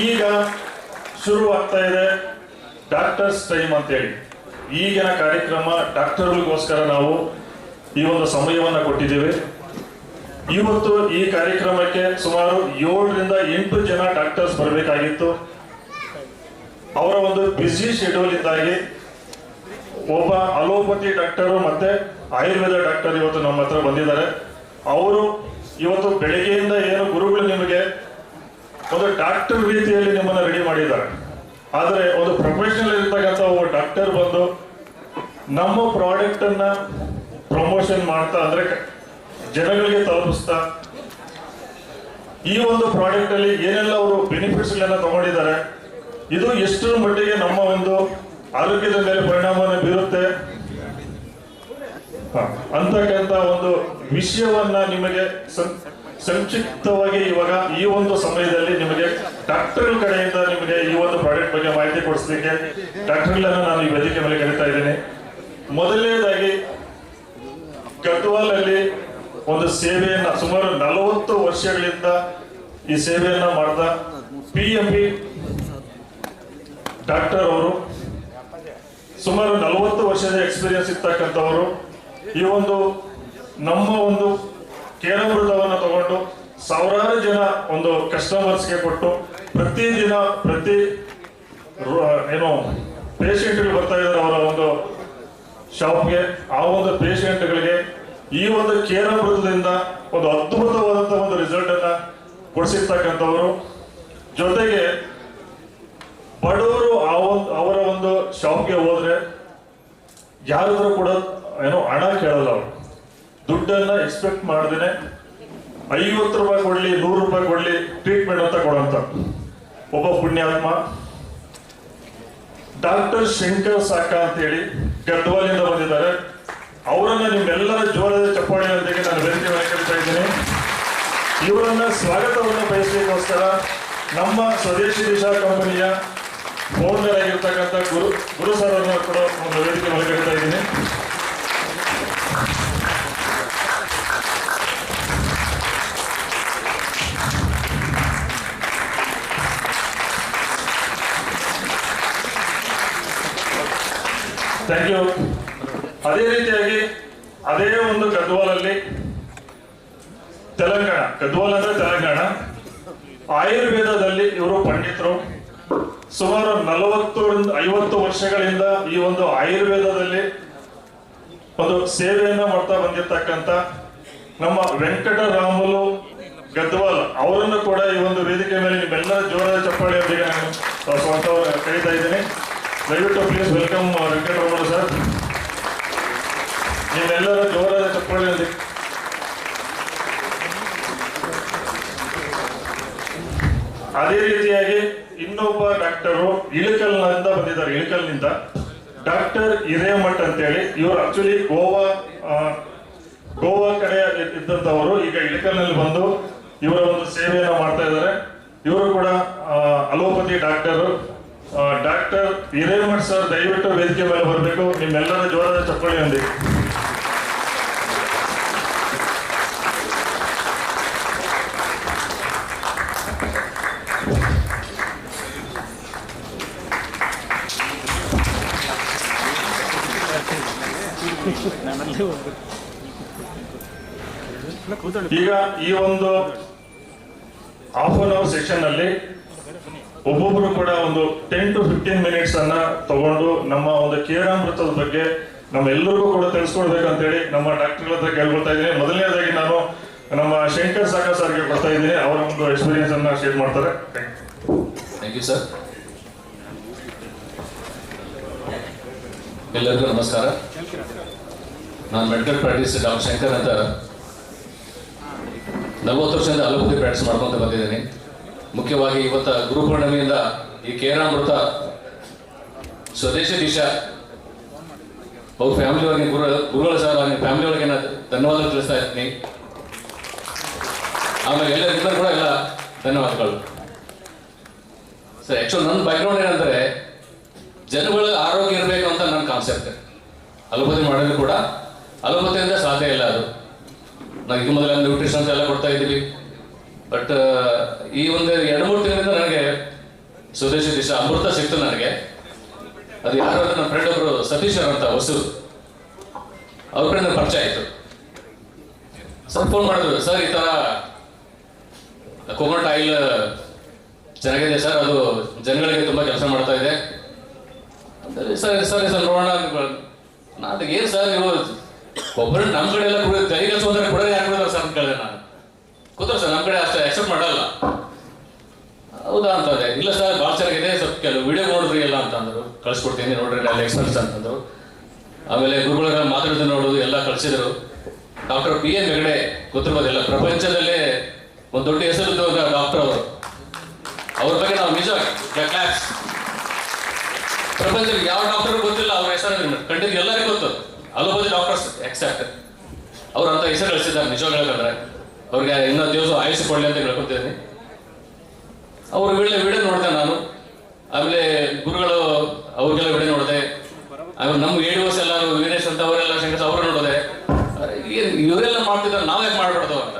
ಈಗ ಶುರುವಾಗ್ತಾ ಇದೆ doctors time ಅಂತೇಳಿ. ಈಗಿನ ಕಾರ್ಯಕ್ರಮ ಡಾಕ್ಟರ್ಗಳಿಗೋಸ್ಕರ ನಾವು ಈ ಒಂದು ಸಮಯವನ್ನು ಕೊಟ್ಟಿದ್ದೇವೆ. ಇವತ್ತು ಈ ಕಾರ್ಯಕ್ರಮಕ್ಕೆ ಸುಮಾರು 7 ರಿಂದ 8 ಜನ ಡಾಕ್ಟರ್ಸ್ ಬರಬೇಕಾಗಿತ್ತು. ಅವರ ಒಂದು ಬ್ಯುಸಿ ಶೆಡ್ಯೂಲ್ ಇಂದಾಗಿ ಒಬ್ಬ ಅಲೋಪತಿ ಡಾಕ್ಟರು ಮತ್ತೆ ಆಯುರ್ವೇದ ಡಾಕ್ಟರ್ ಇವತ್ತು ನಮ್ಮ ಹತ್ರ ಬಂದಿದ್ದಾರೆ. ಅವರು ಇವತ್ತು ಬೆಳಗ್ಗೆಯಿಂದ ಏನು ಗುರುಗಳು ನಿಮಗೆ ಒಂದು ಡಾಕ್ಟರ್ ರೀತಿಯಲ್ಲಿ ನಿಮ್ಮನ್ನು ರೆಡಿ ಮಾಡಿದ್ದಾರೆ. ಆದರೆ ಒಂದು ಪ್ರೊಫೆಷನಲ್ ಇರ್ತಕ್ಕಂಥ ಒಬ್ಬ ಡಾಕ್ಟರ್ ಬಂದು ನಮ್ಮ ಪ್ರಾಡಕ್ಟ್ ಅನ್ನ ಪ್ರಮೋಷನ್ ಮಾಡ್ತಾ ಅಂದ್ರೆ ಜನಗಳಿಗೆ ತಲುಪಿಸ್ತಾ ಈ ಒಂದು ಪ್ರಾಡಕ್ಟ್ ಅಲ್ಲಿ ಏನೆಲ್ಲ ಅವರು ಬೆನಿಫಿಟ್ಸ್ ಗಳನ್ನ ತಗೊಂಡಿದ್ದಾರೆ, ಇದು ಎಷ್ಟರ ಮಟ್ಟಿಗೆ ನಮ್ಮ ಒಂದು ಆರೋಗ್ಯದ ಮೇಲೆ ಪರಿಣಾಮವನ್ನು ಬೀರುತ್ತೆ ಅಂತಕ್ಕಂಥ ಒಂದು ವಿಷಯವನ್ನ ನಿಮಗೆ ಸಂಕ್ಷಿಪ್ತವಾಗಿ ಇವಾಗ ಈ ಒಂದು ಸಮಯದಲ್ಲಿ ನಿಮಗೆ ಡಾಕ್ಟರ್ ಕಡೆಯಿಂದ ನಿಮಗೆ ಈ ಒಂದು ಪ್ರಾಡಕ್ಟ್ ಬಗ್ಗೆ ಮಾಹಿತಿ ಕೊಡಿಸ್ಲಿಕ್ಕೆ ಡಾಕ್ಟರ್ಗಳನ್ನು ನಾನು ಈ ವೇದಿಕೆ ಮೇಲೆ ಕರೀತಾ ಇದ್ದೇನೆ. ಮೊದಲನೇದಾಗಿ ಗದ್ವಾಲ್ ಅಲ್ಲಿ ಒಂದು ಸೇವೆಯನ್ನ ಸುಮಾರು 40 ವರ್ಷಗಳಿಂದ ಈ ಸೇವೆಯನ್ನ ಮಾಡಿದ PMP ಡಾಕ್ಟರ್ ಅವರು, ಸುಮಾರು 40 ವರ್ಷದ ಎಕ್ಸ್ಪೀರಿಯನ್ಸ್ ಇರ್ತಕ್ಕಂಥವರು. ಈ ಒಂದು ನಮ್ಮ ಒಂದು ಕೇರಾಮೃತವನ್ನು ತಗೊಂಡು ಸಾವಿರಾರು ಜನ ಒಂದು ಕಸ್ಟಮರ್ಸ್ಗೆ ಕೊಟ್ಟು ಪ್ರತಿದಿನ ಏನು ಪೇಷಂಟ್ಗಳು ಬರ್ತಾ ಇದ್ದಾರೆ ಅವರ ಒಂದು ಶಾಪ್ಗೆ, ಆ ಒಂದು ಪೇಷಂಟ್ಗಳಿಗೆ ಈ ಒಂದು ಕೇರಾಮೃತದಿಂದ ಒಂದು ಅದ್ಭುತವಾದಂತಹ ಒಂದು ರಿಸಲ್ಟ್ ಅನ್ನ ಕೊಡಿಸಿರ್ತಕ್ಕಂಥವರು. ಜೊತೆಗೆ ಬಡವರು ಅವರ ಒಂದು ಶಾಪ್ಗೆ ಹೋದ್ರೆ ಯಾರಾದ್ರೂ ಕೂಡ ಏನೋ ಹಣ ಕೇಳಲ್ಲ, ಅವರು ದುಡ್ಡನ್ನ ಎಕ್ಸ್ಪೆಕ್ಟ್ ಮಾಡ್ದೇನೆ 50 ರೂಪಾಯಿ ಕೊಡ್ಲಿ 100 ರೂಪಾಯಿ ಕೊಡ್ಲಿ ಟ್ರೀಟ್ಮೆಂಟ್ ಅಂತ ಕೊಡುವಂತ ಒಬ್ಬ ಪುಣ್ಯಾತ್ಮ ಡಾಕ್ಟರ್ ಶಂಕರ್ ಸಾಕಾ ಅಂತ ಹೇಳಿ ಗದ್ವಾಲಿಂದ ಬಂದಿದ್ದಾರೆ. ಅವರನ್ನ ನಿಮ್ಮೆಲ್ಲರ ಜೋರದ ಚಪ್ಪಾಳಿಯೊಂದಿಗೆ ನಾನು ವೇದಿಕೆ ಮೇಲೆ ಕರೀತಾ ಇದ್ದೀನಿ. ಇವರನ್ನ ಸ್ವಾಗತವನ್ನು ಬಯಸಲಿಕ್ಕೋಸ್ಕರ ನಮ್ಮ ಸ್ವದೇಶಿ ದಿಶಾ ಕಂಪನಿಯ ಫೌಂಡರ್ ಆಗಿರ್ತಕ್ಕಂಥ ಗುರು ಸರ್ ಅವರನ್ನ ಕೂಡ ಒಂದು ವೇದಿಕೆ ಮೇಲೆ ಕರೀತಾ ಇದ್ದೀನಿ. Thank you. ಅದೇ ರೀತಿಯಾಗಿ ಅದೇ ಒಂದು ಗದ್ವಾಲಲ್ಲಿ ಗದ್ವಾಲ್ ಅಂದ್ರೆ ತೆಲಂಗಾಣ, ಆಯುರ್ವೇದದಲ್ಲಿ ಇವರು ಪಂಡಿತರು. ಸುಮಾರು 40 ರಿಂದ 50 ವರ್ಷಗಳಿಂದ ಈ ಒಂದು ಆಯುರ್ವೇದದಲ್ಲಿ ಒಂದು ಸೇವೆಯನ್ನ ಮಾಡ್ತಾ ಬಂದಿರತಕ್ಕಂತ ನಮ್ಮ ವೆಂಕಟರಾಮುಲು ಗದ್ವಾಲ್ ಅವರನ್ನು ಕೂಡ ಈ ಒಂದು ವೇದಿಕೆ ಮೇಲೆ ನಿಮ್ಮೆಲ್ಲರ ಜೋರಾದ ಚಪ್ಪಾಳಿಯೊಂದಿಗೆ ನಾನು ಸ್ವಂತ ಕರೀತಾ ಇದ್ದೀನಿ. ದಯವಿಟ್ಟು ಪ್ಲೀಸ್ ವೆಲ್ಕಮ್ ವೆಂಕಟರಾಮುಲು ಸರ್. ನಿಮ್ಮೆಲ್ಲರ ಜೋರಾದ ಚಪ್ಪಾಳಿಯೊಂದಿಗೆ. ಅದೇ ರೀತಿಯಾಗಿ ಇನ್ನೊಬ್ಬ ಡಾಕ್ಟರು ಇಳಕಲ್ನಿಂದ ಬಂದಿದ್ದಾರೆ. ಇಳಕಲ್ನಿಂದ ಡಾಕ್ಟರ್ ಹಿರೇಮಠ್ ಅಂತೇಳಿ, ಇವರು ಆಕ್ಚುಲಿ ಗೋವಾ ಕಡೆ ಇದ್ದಂಥವರು, ಈಗ ಇಳಕಲ್ನಲ್ಲಿ ಬಂದು ಇವರ ಒಂದು ಸೇವೆಯನ್ನ ಮಾಡ್ತಾ ಇದ್ದಾರೆ. ಇವರು ಕೂಡ allopathy doctor. Doctor Hiremath sir ದಯವಿಟ್ಟು ವೇದಿಕೆ ಮೇಲೆ ಬರಬೇಕು ನಿಮ್ಮೆಲ್ಲರ ಜೋರಾದ ಚಪ್ಪಾಳಿಯೊಂದಿಗೆ. ಈಗ ಈ ಒಂದು ಹಾಫ್ ಅನ್ ಅವರ್ ಸೆಷನ್ ಅಲ್ಲಿ ಒಬ್ಬೊಬ್ರು ಕೂಡ ಒಂದು 10 to 15 ಮಿನಿಟ್ಸ್ ಅನ್ನ ತಗೊಂಡು ನಮ್ಮ ಒಂದು ಕೇರಾಮೃತದ ಬಗ್ಗೆ ನಮ್ಮೆಲ್ಲರಿಗೂ ಕೂಡ ತಿಳಿಸ್ಕೊಡ್ಬೇಕಂತ ಹೇಳಿ ನಮ್ಮ ಡಾಕ್ಟರ್ಗಳ ಹತ್ರ ಕೇಳ್ಕೊಳ್ತಾ ಇದ್ದೀನಿ. ಮೊದಲನೇದಾಗಿ ನಾನು ನಮ್ಮ ಶಂಕರ್ ಸಾಕಾ ಸರ್ಗೆ ಕೊಡ್ತಾ ಇದ್ದೀನಿ. ಅವರ ಒಂದು ಎಕ್ಸ್ಪೀರಿಯನ್ಸ್ ಅನ್ನ ಶೇರ್ ಮಾಡ್ತಾರೆ. Thank you sir. ಎಲ್ಲರಿಗೂ ನಮಸ್ಕಾರ. ನಾನು ಮೆಡಿಕಲ್ ಪ್ರಾಕ್ಟೀಸ್ ಡಾಕ್ಟರ್ ಶಂಕರ್ ಅಂತ 40 ವರ್ಷದಿಂದ ಅಲೋಪತಿ ಪ್ರಾಕ್ಟೀಸ್ ಮಾಡ್ಕೊಂತ ಬಂದಿದ್ದೀನಿ. ಮುಖ್ಯವಾಗಿ ಇವತ್ತು ಗುರುಪೂರ್ಣಿಮೆಯಿಂದ ಈ ಕೇರಾಮೃತ ಸ್ವದೇಶಿ ದಿಶಾ ಅವ್ರ ಫ್ಯಾಮಿಲಿ ಒಳಗೆ ಗುರುಗಳ ಸಹ ಫ್ಯಾಮಿಲಿ ಒಳಗೆ ನಾನು ಧನ್ಯವಾದ ತಿಳಿಸ್ತಾ ಇರ್ತೀನಿ. ಆಮೇಲೆ ಎಲ್ಲರಿಗೂ ಕೂಡ ಎಲ್ಲ ಧನ್ಯವಾದಗಳು ಸರ್. ಆ್ಯಕ್ಚುಲಿ ನನ್ನ ಬ್ಯಾಕ್ಗ್ರೌಂಡ್ ಏನಂದರೆ ಜನಗಳ ಆರೋಗ್ಯ ಇರಬೇಕು ಅಂತ ನನ್ನ ಕಾನ್ಸೆಪ್ಟ್. ಅಲೋಪತಿ ಮಾಡಿದ್ರು ಕೂಡ ಅಲೋಪತಿಯಿಂದ ಸಾಧ್ಯ ಇಲ್ಲ ಅದು. ನಾವು ಇದು ಮೊದಲ ನ್ಯೂಟ್ರಿಷನ್ಸ್ ಎಲ್ಲ ಕೊಡ್ತಾ ಇದ್ದೀವಿ. ಬಟ್ ಈ ಒಂದು 2-3 ತಿಂಗಳಿಂದ ನನಗೆ ಸ್ವದೇಶಿ ದಿಶ ಅಮೃತ ಸಿಕ್ತು ನನಗೆ. ಅದು ಯಾರು ಅಂದ್ರೆ ನನ್ನ ಫ್ರೆಂಡ್ ಒಬ್ರು ಸತೀಶ್ ಅಂತ ಹೊಸೂರು, ಅವ್ರ ಕಡೆ ನನಗೆ ಪರಿಚಯ ಆಯಿತು. ಸರ್ ಫೋನ್ ಮಾಡಿದ್ರು, ಸರ್ ಈ ಥರ ಕೋಕೋನಟ್ ಆಯಿಲ್ ಚೆನ್ನಾಗಿದೆ ಸರ್, ಅದು ಜನಗಳಿಗೆ ತುಂಬ ಕೆಲಸ ಮಾಡ್ತಾ ಇದೆ. ಸರಿ ಸರಿ ಸರ್ ನೋಡೋಣ. ನಾನು ಏನು ಸರ್ ನೀವು ಒಬ್ಬರು ನಮ್ಮ ಕಡೆ ಎಲ್ಲ ಕೂಡ ಕೈ ಕೆಲಸ ಹೋದ್ರೆ ಕೂಡ ಯಾರು ಕೊಡೋದು ಸರ್ ಅಂತ ಕೇಳಿದೆ ನಾನು. ಕೂತ್ರು ಸರ್, ನಮ್ಮ ಕಡೆ ಅಷ್ಟು ಎಕ್ಸೆಪ್ಟ್ ಮಾಡಲ್ಲ. ಹೌದಾ ಅಂತಂದೆ. ಇಲ್ಲ ಸರ್ ಭಾಳ ಚೆನ್ನಾಗಿದೆ, ಸ್ವಲ್ಪ ಕೆಲವು ವಿಡಿಯೋ ನೋಡಿದ್ರಿ ಎಲ್ಲ ಅಂತಂದರು. ಕಳಿಸ್ಕೊಡ್ತೀನಿ ನೋಡ್ರಿ ಅಲ್ಲಿ ಎಕ್ಸ್ಪರ್ಟ್ಸ್ ಅಂತಂದರು. ಆಮೇಲೆ ಗುರುಗಳ ಮಾತಾಡೋದು ನೋಡೋದು ಎಲ್ಲ ಕಳಿಸಿದ್ರು. ಡಾಕ್ಟರ್ ಪಿ ಎನ್ ಹೆಗಡೆ ಗೊತ್ತಿರ್ಬೋದಿಲ್ಲ, ಪ್ರಪಂಚದಲ್ಲೇ ಒಂದು ದೊಡ್ಡ ಹೆಸರು ಡಾಕ್ಟರ್ ಅವರು. ಅವ್ರ ಬಗ್ಗೆ ನಾವು ನಿಜ ಕ್ಲಾಸ್ ಪ್ರಪಂಚದಲ್ಲಿ ಯಾವ ಡಾಕ್ಟರ್ ಗೊತ್ತಿಲ್ಲ ಅವ್ರ ಹೆಸರು ಖಂಡಿತ ಎಲ್ಲರಿಗೂ ಗೊತ್ತು. ಅಲೋಪತಿ ಡಾಕ್ಟರ್ಸ್ ಎಕ್ಸೆಪ್ಟ್ ಅವ್ರು ಅಂತ ಹೆಸರು ಗಳಿಸಿದ್ದಾರೆ. ನಿಜವಾಗಿ ಹೇಳ್ಬೇಕಂದ್ರೆ ಅವ್ರಿಗೆ ಇನ್ನೂ ದಿವಸ ಆಯುಷ್ ಕೊಡಲಿ ಅಂತ ಹೇಳ್ಕೊತಿದ್ದೀನಿ. ಅವ್ರ ವಿಡಿಯೋ ನೋಡಿದೆ ನಾನು. ಆಮೇಲೆ ಗುರುಗಳು ಅವ್ರಿಗೆಲ್ಲ ವಿಡಿಯೋ ನೋಡಿದೆ. ಆಮೇಲೆ ನಮ್ಮ ADOs ಎಲ್ಲ ವೀರೇಶ್ ಅಂತ ಅವರೆಲ್ಲ ಶಂಕರ್ ಅವರು ನೋಡಿದೆ. ಇವರೆಲ್ಲ ಮಾಡ್ತಿದ್ದಾರೆ, ನಾವು ಯಾಕೆ ಮಾಡ್ಬಿಡ್ದು ಅಂತ.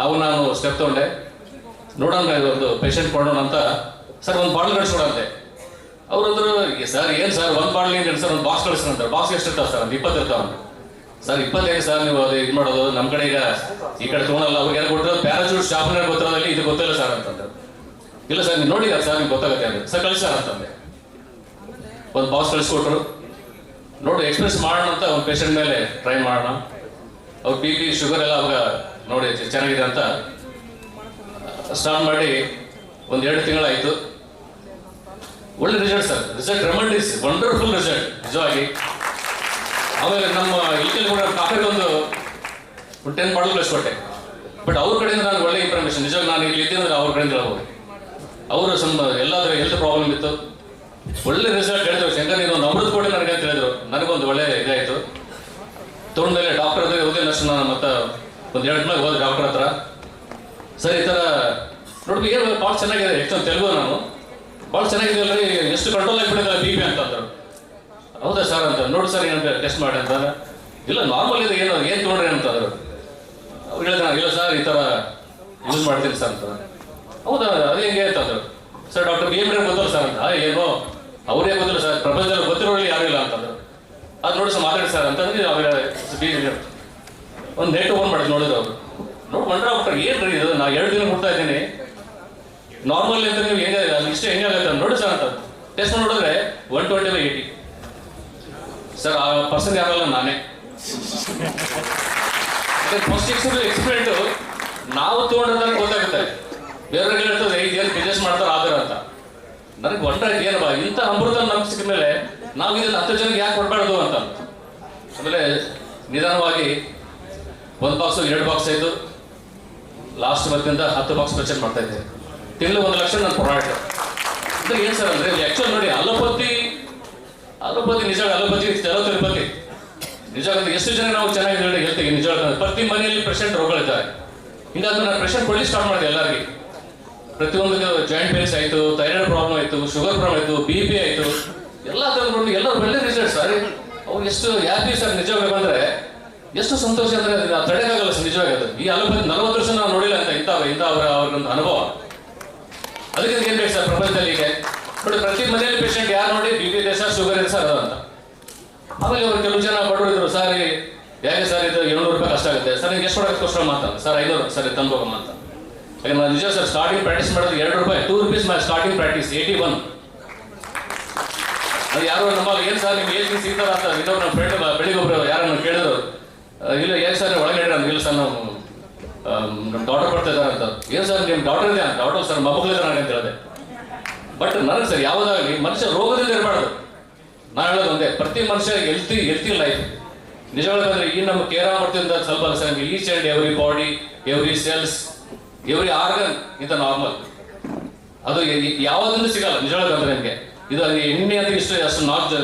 ಅವು ನಾನು ಸ್ಟೆಪ್ ತಗೊಂಡೆ. ನೋಡೋಣ ಒಂದು ಪೇಷಂಟ್ ಕೊಡೋಣ ಅಂತ. ಸರ್ ಒಂದು ಬಾಟ್ಲ್ ಕಳಿಸ್ಕೊಡಂತೆ. ಅವ್ರಂದ್ರು, ಸರ್ ಏನು ಸರ್ ಒಂದು ಬಾಟ್ಲ್ ಏನು ಸರ್, ಒಂದು ಬಾಕ್ಸ್ ಕಳಿಸ್ಕೊಂತಾರೆ. ಬಾಕ್ಸ್ ಎಷ್ಟು ಇರ್ತಾವೆ ಸರ್? ಒಂದು 20 ಇರ್ತಾವೆ. ಸರ್ 20 ಸರ್ ನೀವು ಅದು ಇದು ಮಾಡೋದು, ನಮ್ಮ ಕಡೆ ಈಗ ಈ ಕಡೆ ತೊಗೊಳಲ್ಲ. ಅವ್ರಿಗೆ ಏನು ಕೊಟ್ಟರು ಪ್ಯಾರಾಚೂಟ್ ಶಾಪ್ನ ಗೊತ್ತಿರೋದಲ್ಲಿ ಇದು ಗೊತ್ತಿಲ್ಲ ಸರ್ ಅಂತಂದ್ರೆ. ಇಲ್ಲ ಸರ್ ನೀವು ನೋಡಿದ ಸರ್ ನಿಮ್ಗೆ ಗೊತ್ತಾಗುತ್ತೆ ಅಂದ್ರೆ. ಸರ್ ಕಳಿಸಿ ಸರ್ ಅಂತಂದೆ. ಒಂದು ಬಾಕ್ಸ್ ಕಳಿಸ್ಕೊಟ್ರು. ನೋಡಿ ಎಕ್ಸ್ಪ್ರೆಸ್ ಮಾಡೋಣ ಅಂತ ಒಂದು ಪೇಷಂಟ್ ಮೇಲೆ ಟ್ರೈ ಮಾಡೋಣ. ಅವ್ರ BP ಶುಗರ್ ಎಲ್ಲ ಅವಾಗ ನೋಡಿ ಚೆನ್ನಾಗಿದೆ ಅಂತ ಸ್ಟಾರ್ಟ್ ಮಾಡಿ ಒಂದು 2 ತಿಂಗಳಾಯಿತು. ಒಳ್ಳೆ result sir, result tremendous, wonderful result ನಿಜವಾಗಿ. ಆಮೇಲೆ ನಮ್ಮ ಇಲ್ಲಿ ಕೂಡ ಕಾಫಿಗೆ ಒಂದು 10 ಬಾಟಲ್ ಕಳಿಸ್ಕೊಟ್ಟೆ. ಬಟ್ ಅವ್ರ ಕಡೆಯಿಂದ ನಾನು ಒಳ್ಳೆ ಇನ್ಫಾರ್ಮೇಶನ್, ನಿಜವಾಗಿ ನಾನು ಇಲ್ಲಿ ಇದ್ದೀನಿ ಅವ್ರ ಕಡೆಯಿಂದ ಹೇಳ್ಬೋದು. ಅವರು ಎಲ್ಲಾದ್ರೂ ಹೆಲ್ತ್ ಪ್ರಾಬ್ಲಮ್ ಇತ್ತು, ಒಳ್ಳೆ ರಿಸಲ್ಟ್ ಹೇಳಿದ್ರು. ಶಂಕರ್ ನೀನು ಒಂದು ಅಮೃತ ಕೊಡಿ ನನಗೆ ಅಂತ ಹೇಳಿದ್ರು. ನನಗೊಂದು ಒಳ್ಳೆ ಇದಾಯಿತು. ತೊಗೊಂಡ್ಮೇಲೆ ಡಾಕ್ಟರ್ ಹತ್ರ ಹೋಗಿಲ್ಲ ಅಷ್ಟು ನಾನು ಮತ್ತೆ ಒಂದು 2 ತಿಂಗಳಿಗೆ ಹೋದೆ ಡಾಕ್ಟರ್ ಹತ್ರ. ಸರ್ ಈ ಥರ ನೋಡಿ ಏನು ಭಾಳ ಚೆನ್ನಾಗಿದೆ, ಎಷ್ಟು ತೆಲುಗು ನಾನು ಭಾಳ ಚೆನ್ನಾಗಿದೆ ಅಲ್ರಿ, ಎಷ್ಟು ಕಂಟ್ರೋಲ್ ಆಗಿಬಿಟ್ಟಿದೆ BP ಅಂತಂದ್ರು. ಹೌದಾ ಸರ್ ಅಂತ. ನೋಡಿ ಸರ್ ಏನು ಟೆಸ್ಟ್ ಮಾಡಿ ಅಂತ. ಇಲ್ಲ ನಾರ್ಮಲ್ ಇದೆ, ಏನು ತೊಗೊಂಡ್ರಿ ಅಂತಂದ್ರು. ಅವ್ರು ಹೇಳಿದ, ಇಲ್ಲ ಸರ್ ಈ ಥರ ಯೂಸ್ ಮಾಡ್ತೀನಿ ಸರ್ ಅಂತ. ಹೌದಾ ಅದು ಹೆಂಗೆ ಅಂತಂದ್ರು. ಸರ್ ಡಾಕ್ಟರ್ BM ಗೊತ್ತಿಲ್ಲ ಸರ್ ಅಂತ. ಏನೋ ಅವ್ರೇ ಗೊತ್ತಿಲ್ಲ ಸರ್, ಪ್ರಪಂಚದಲ್ಲಿ ಗೊತ್ತಿರೋರಲ್ಲಿ ಯಾರು ಇಲ್ಲ ಅಂತಂದ್ರು. ಅದು ನೋಡಿ ಸರ್ ಮಾತಾಡಿ ಸರ್ ಅಂತಂದ್ರೆ ಅವ್ರಿಗೆ ಒಂದು ನೆಟ್ ಓಪನ್ ಮಾಡಿದ್ರು. ನೋಡಿದ್ರು ಅವರು ನೋಡಿ ಬಂದ್ರೆ ಡಾಕ್ಟರ್ ಏನು ರೀ ಇದು, ನಾನು 2 ದಿನ ಕೊಡ್ತಾ ಇದ್ದೀನಿ ನಾರ್ಮಲ್ ಅಂತ, ನೀವು ಹೆಂಗೆ ಅದು ಇಷ್ಟೇ ಹೆಂಗಾಗುತ್ತೆ ನೋಡಿ ಸರ್ ಅಂತ. ಟೆಸ್ಟ್ ಮಾಡಿ ನೋಡಿದ್ರೆ 120/80 ಸರ್. ಆ ಪರ್ಸನ್ ಯಾರಲ್ಲ ನಾನೇ. ಫಸ್ಟ್ ಎಕ್ಸ್ಪೀರಿಯೆಂಟು ನಾವು ತೊಗೊಂಡ್ರೆ ಗೊತ್ತಾಗುತ್ತೆ. ಬೇರೆಯವ್ರಿಗೆ ಹೇಳ್ತದೆ ಇದೇನು ಬಿಸ್ನೆಸ್ ಮಾಡ್ತಾರೆ ಆದ್ರೆ ಅಂತ. ನನಗೆ ಒಂಡ್ರೆ ಏನಪ್ಪ ಇಂಥ ಅಮೃತ ನಮ್ಗೆ ಸಿಕ್ಕ ಮೇಲೆ ನಾವು ಇದನ್ನು 10 ಜನಕ್ಕೆ ಯಾಕೆ ಕೊಡಬಾರ್ದು ಅಂತ. ಆಮೇಲೆ ನಿಧಾನವಾಗಿ 1 ಬಾಕ್ಸು 2 ಬಾಕ್ಸ್ ಆಯಿತು. ಲಾಸ್ಟ್ ಮತ್ತಿಂದ 10 ಬಾಕ್ಸ್ ಪರ್ಚೇಸ್ ಮಾಡ್ತಾ ಇದ್ದೆ. ತಿಂಗಳು 1 ಲಕ್ಷ ನನ್ನ ಪ್ರಾಡಕ್ಟ್. ಅಂದ್ರೆ ಏನು ಸರ್ ಅಂದರೆ ಆ್ಯಕ್ಚುಲ್ ನೋಡಿ ಅಲೋಪತಿ ನಿಜ, ಅಲೋಪತಿ ಚಲೋ ತಿರುಪತಿ ನಿಜ. ಎಷ್ಟು ಜನ ನಾವು ಚೆನ್ನಾಗಿ ಹೇಳ್ತೀವಿ ನಿಜ. ಪ್ರತಿ ಮನೆಯಲ್ಲಿ ಪೇಷಂಟ್ ರೋಗಗಳಿದ್ದಾರೆ. ಹಿಂಗಾಗಿ ನಾನು ಪೇಷಂಟ್ ಕೊಡ್ಲಿಕ್ಕೆ ಸ್ಟಾರ್ಟ್ ಮಾಡಿದೆ ಎಲ್ಲರಿಗೆ. ಪ್ರತಿಯೊಂದು ಜಾಯಿಂಟ್ ಪೇನ್ಸ್ ಆಯಿತು, ಥೈರಾಯ್ಡ್ ಪ್ರಾಬ್ಲಮ್ ಆಯಿತು, ಶುಗರ್ ಪ್ರಾಬ್ಲಮ್ ಆಯಿತು, BP ಆಯಿತು, ಎಲ್ಲ ತಂದ್ಕೊಂಡು ಎಲ್ಲರೂ ಒಳ್ಳೆ ರಿಸಲ್ಟ್ ಸರ್. ಅವ್ರು ಎಷ್ಟು ಹ್ಯಾಪಿ ಸರ್ ನಿಜವಾಗಿ ಬಂದರೆ, ಎಷ್ಟು ಸಂತೋಷ ಅಂದರೆ ಅದು ತಡೆಯೋಕ್ಕಾಗಲ್ಲ ಸರ್ ನಿಜವಾಗಿ. ಅದು ಈ ಅಲೋಪತಿ 40 ವರ್ಷ ನಾವು ನೋಡಿಲ್ಲ ಅಂತ ಇಂಥ ಅವ್ರಿಗೊಂದು ಅನುಭವ. ಅದಕ್ಕೆ ಏನು ಬೇಕು ಸರ್ ಪ್ರಪಂಚದಲ್ಲಿ ಈಗ ನೋಡಿ ಪ್ರತಿ ಮನೆಯಲ್ಲಿ ಪೇಷಂಟ್ ಯಾರು ನೋಡಿ BP ಇದೆ ಸರ್, ಶುಗರ್ ಇದೆ ಸರ್ ಅದು ಅಂತ. ಆಮೇಲೆ ಅವ್ರು ಕೆಲವು ಜನ ಬಡವರು ಇದ್ರು. ಸರ್ ಹೇಗೆ ಸರ್ ಇದು 700 ರೂಪಾಯಿ ಕಷ್ಟ ಆಗುತ್ತೆ ಸರ್, ನಿಮ್ಗೆ ಎಷ್ಟು ಕೊಡೋಕ್ಕೆ ಕಷ್ಟ ಅಂತ. ಸರ್ 500 ಸರ್ ತಂದ್ಬೋಗಮ್ಮ ಅಂತ. ಹಾಗೆ ನಾನು ನಿಜ ಸರ್ ಸ್ಟಾರ್ಟಿಂಗ್ ಪ್ರಾಕ್ಟೀಸ್ ಮಾಡೋದು 2 ರೂಪಾಯಿ, 2 rupees ಮೈ ಸ್ಟಾರ್ಟಿಂಗ್ ಪ್ರಾಕ್ಟೀಸ್ 81. ಅದು ಯಾರು ನಮ್ಮ ಏನು ಸರ್ ನಿಮ್ಗೆ ಏಜ್ ಸಿಗ್ತಾರ ಅಂತ ಇನ್ನೊಬ್ರು ನಮ್ಮ ಫ್ರೆಂಡ್ ಬೆಳಿಗ್ಗೆ ಒಬ್ರು ಯಾರನ್ನು ಕೇಳಿದ್ರು. ಇಲ್ಲ ಏನು ಸರ್ ಒಳಗೆ ಹೇಳಿರ ಇಲ್ಲ ಸರ್ ನಾವು ನಮ್ಮ ಡಾಕ್ಟರ್ ಬರ್ತಾ ಇದ್ದಾರೆ ಅಂತ. ಏನು ಸರ್ ನಿಮ್ಮ ಡಾಕ್ಟರ್ ಇದೆ ಅಂತ. ಡಾಕ್ಟರ್ ಸರ್ ಮಕ್ಕಳಿದ್ದಾರೆ ಅಂತ ಹೇಳಿದೆ. ಬಟ್ ನನಗೆ ಸರ್ ಯಾವುದಾಗಲಿ ಮನುಷ್ಯ ರೋಗದಿಂದ ಇರಬಾರ್ದು. ನಾನು ಹೇಳೋದು ಒಂದೇ, ಪ್ರತಿ ಮನುಷ್ಯ ಹೆಲ್ತಿ ಲೈಫ್ ನಿಜವಾಗ್ಲಂದ್ರೆ ಈ ನಮ್ಮ ಕೇರ್ ಮಾಡ್ತಿದ್ದ ಸ್ವಲ್ಪ sir each and every body, every cells, every organ ಇಂಥ ನಾರ್ಮಲ್. ಅದು ಯಾವುದೊಂದು ಸಿಗಲ್ಲ ನಿಜವಾಗ್ಲಂದ್ರೆ ನಿಮಗೆ. ಇದು ಎಣ್ಣೆ ಅಂತ ಇಷ್ಟು ಅಷ್ಟು ನಾಲ್ಕು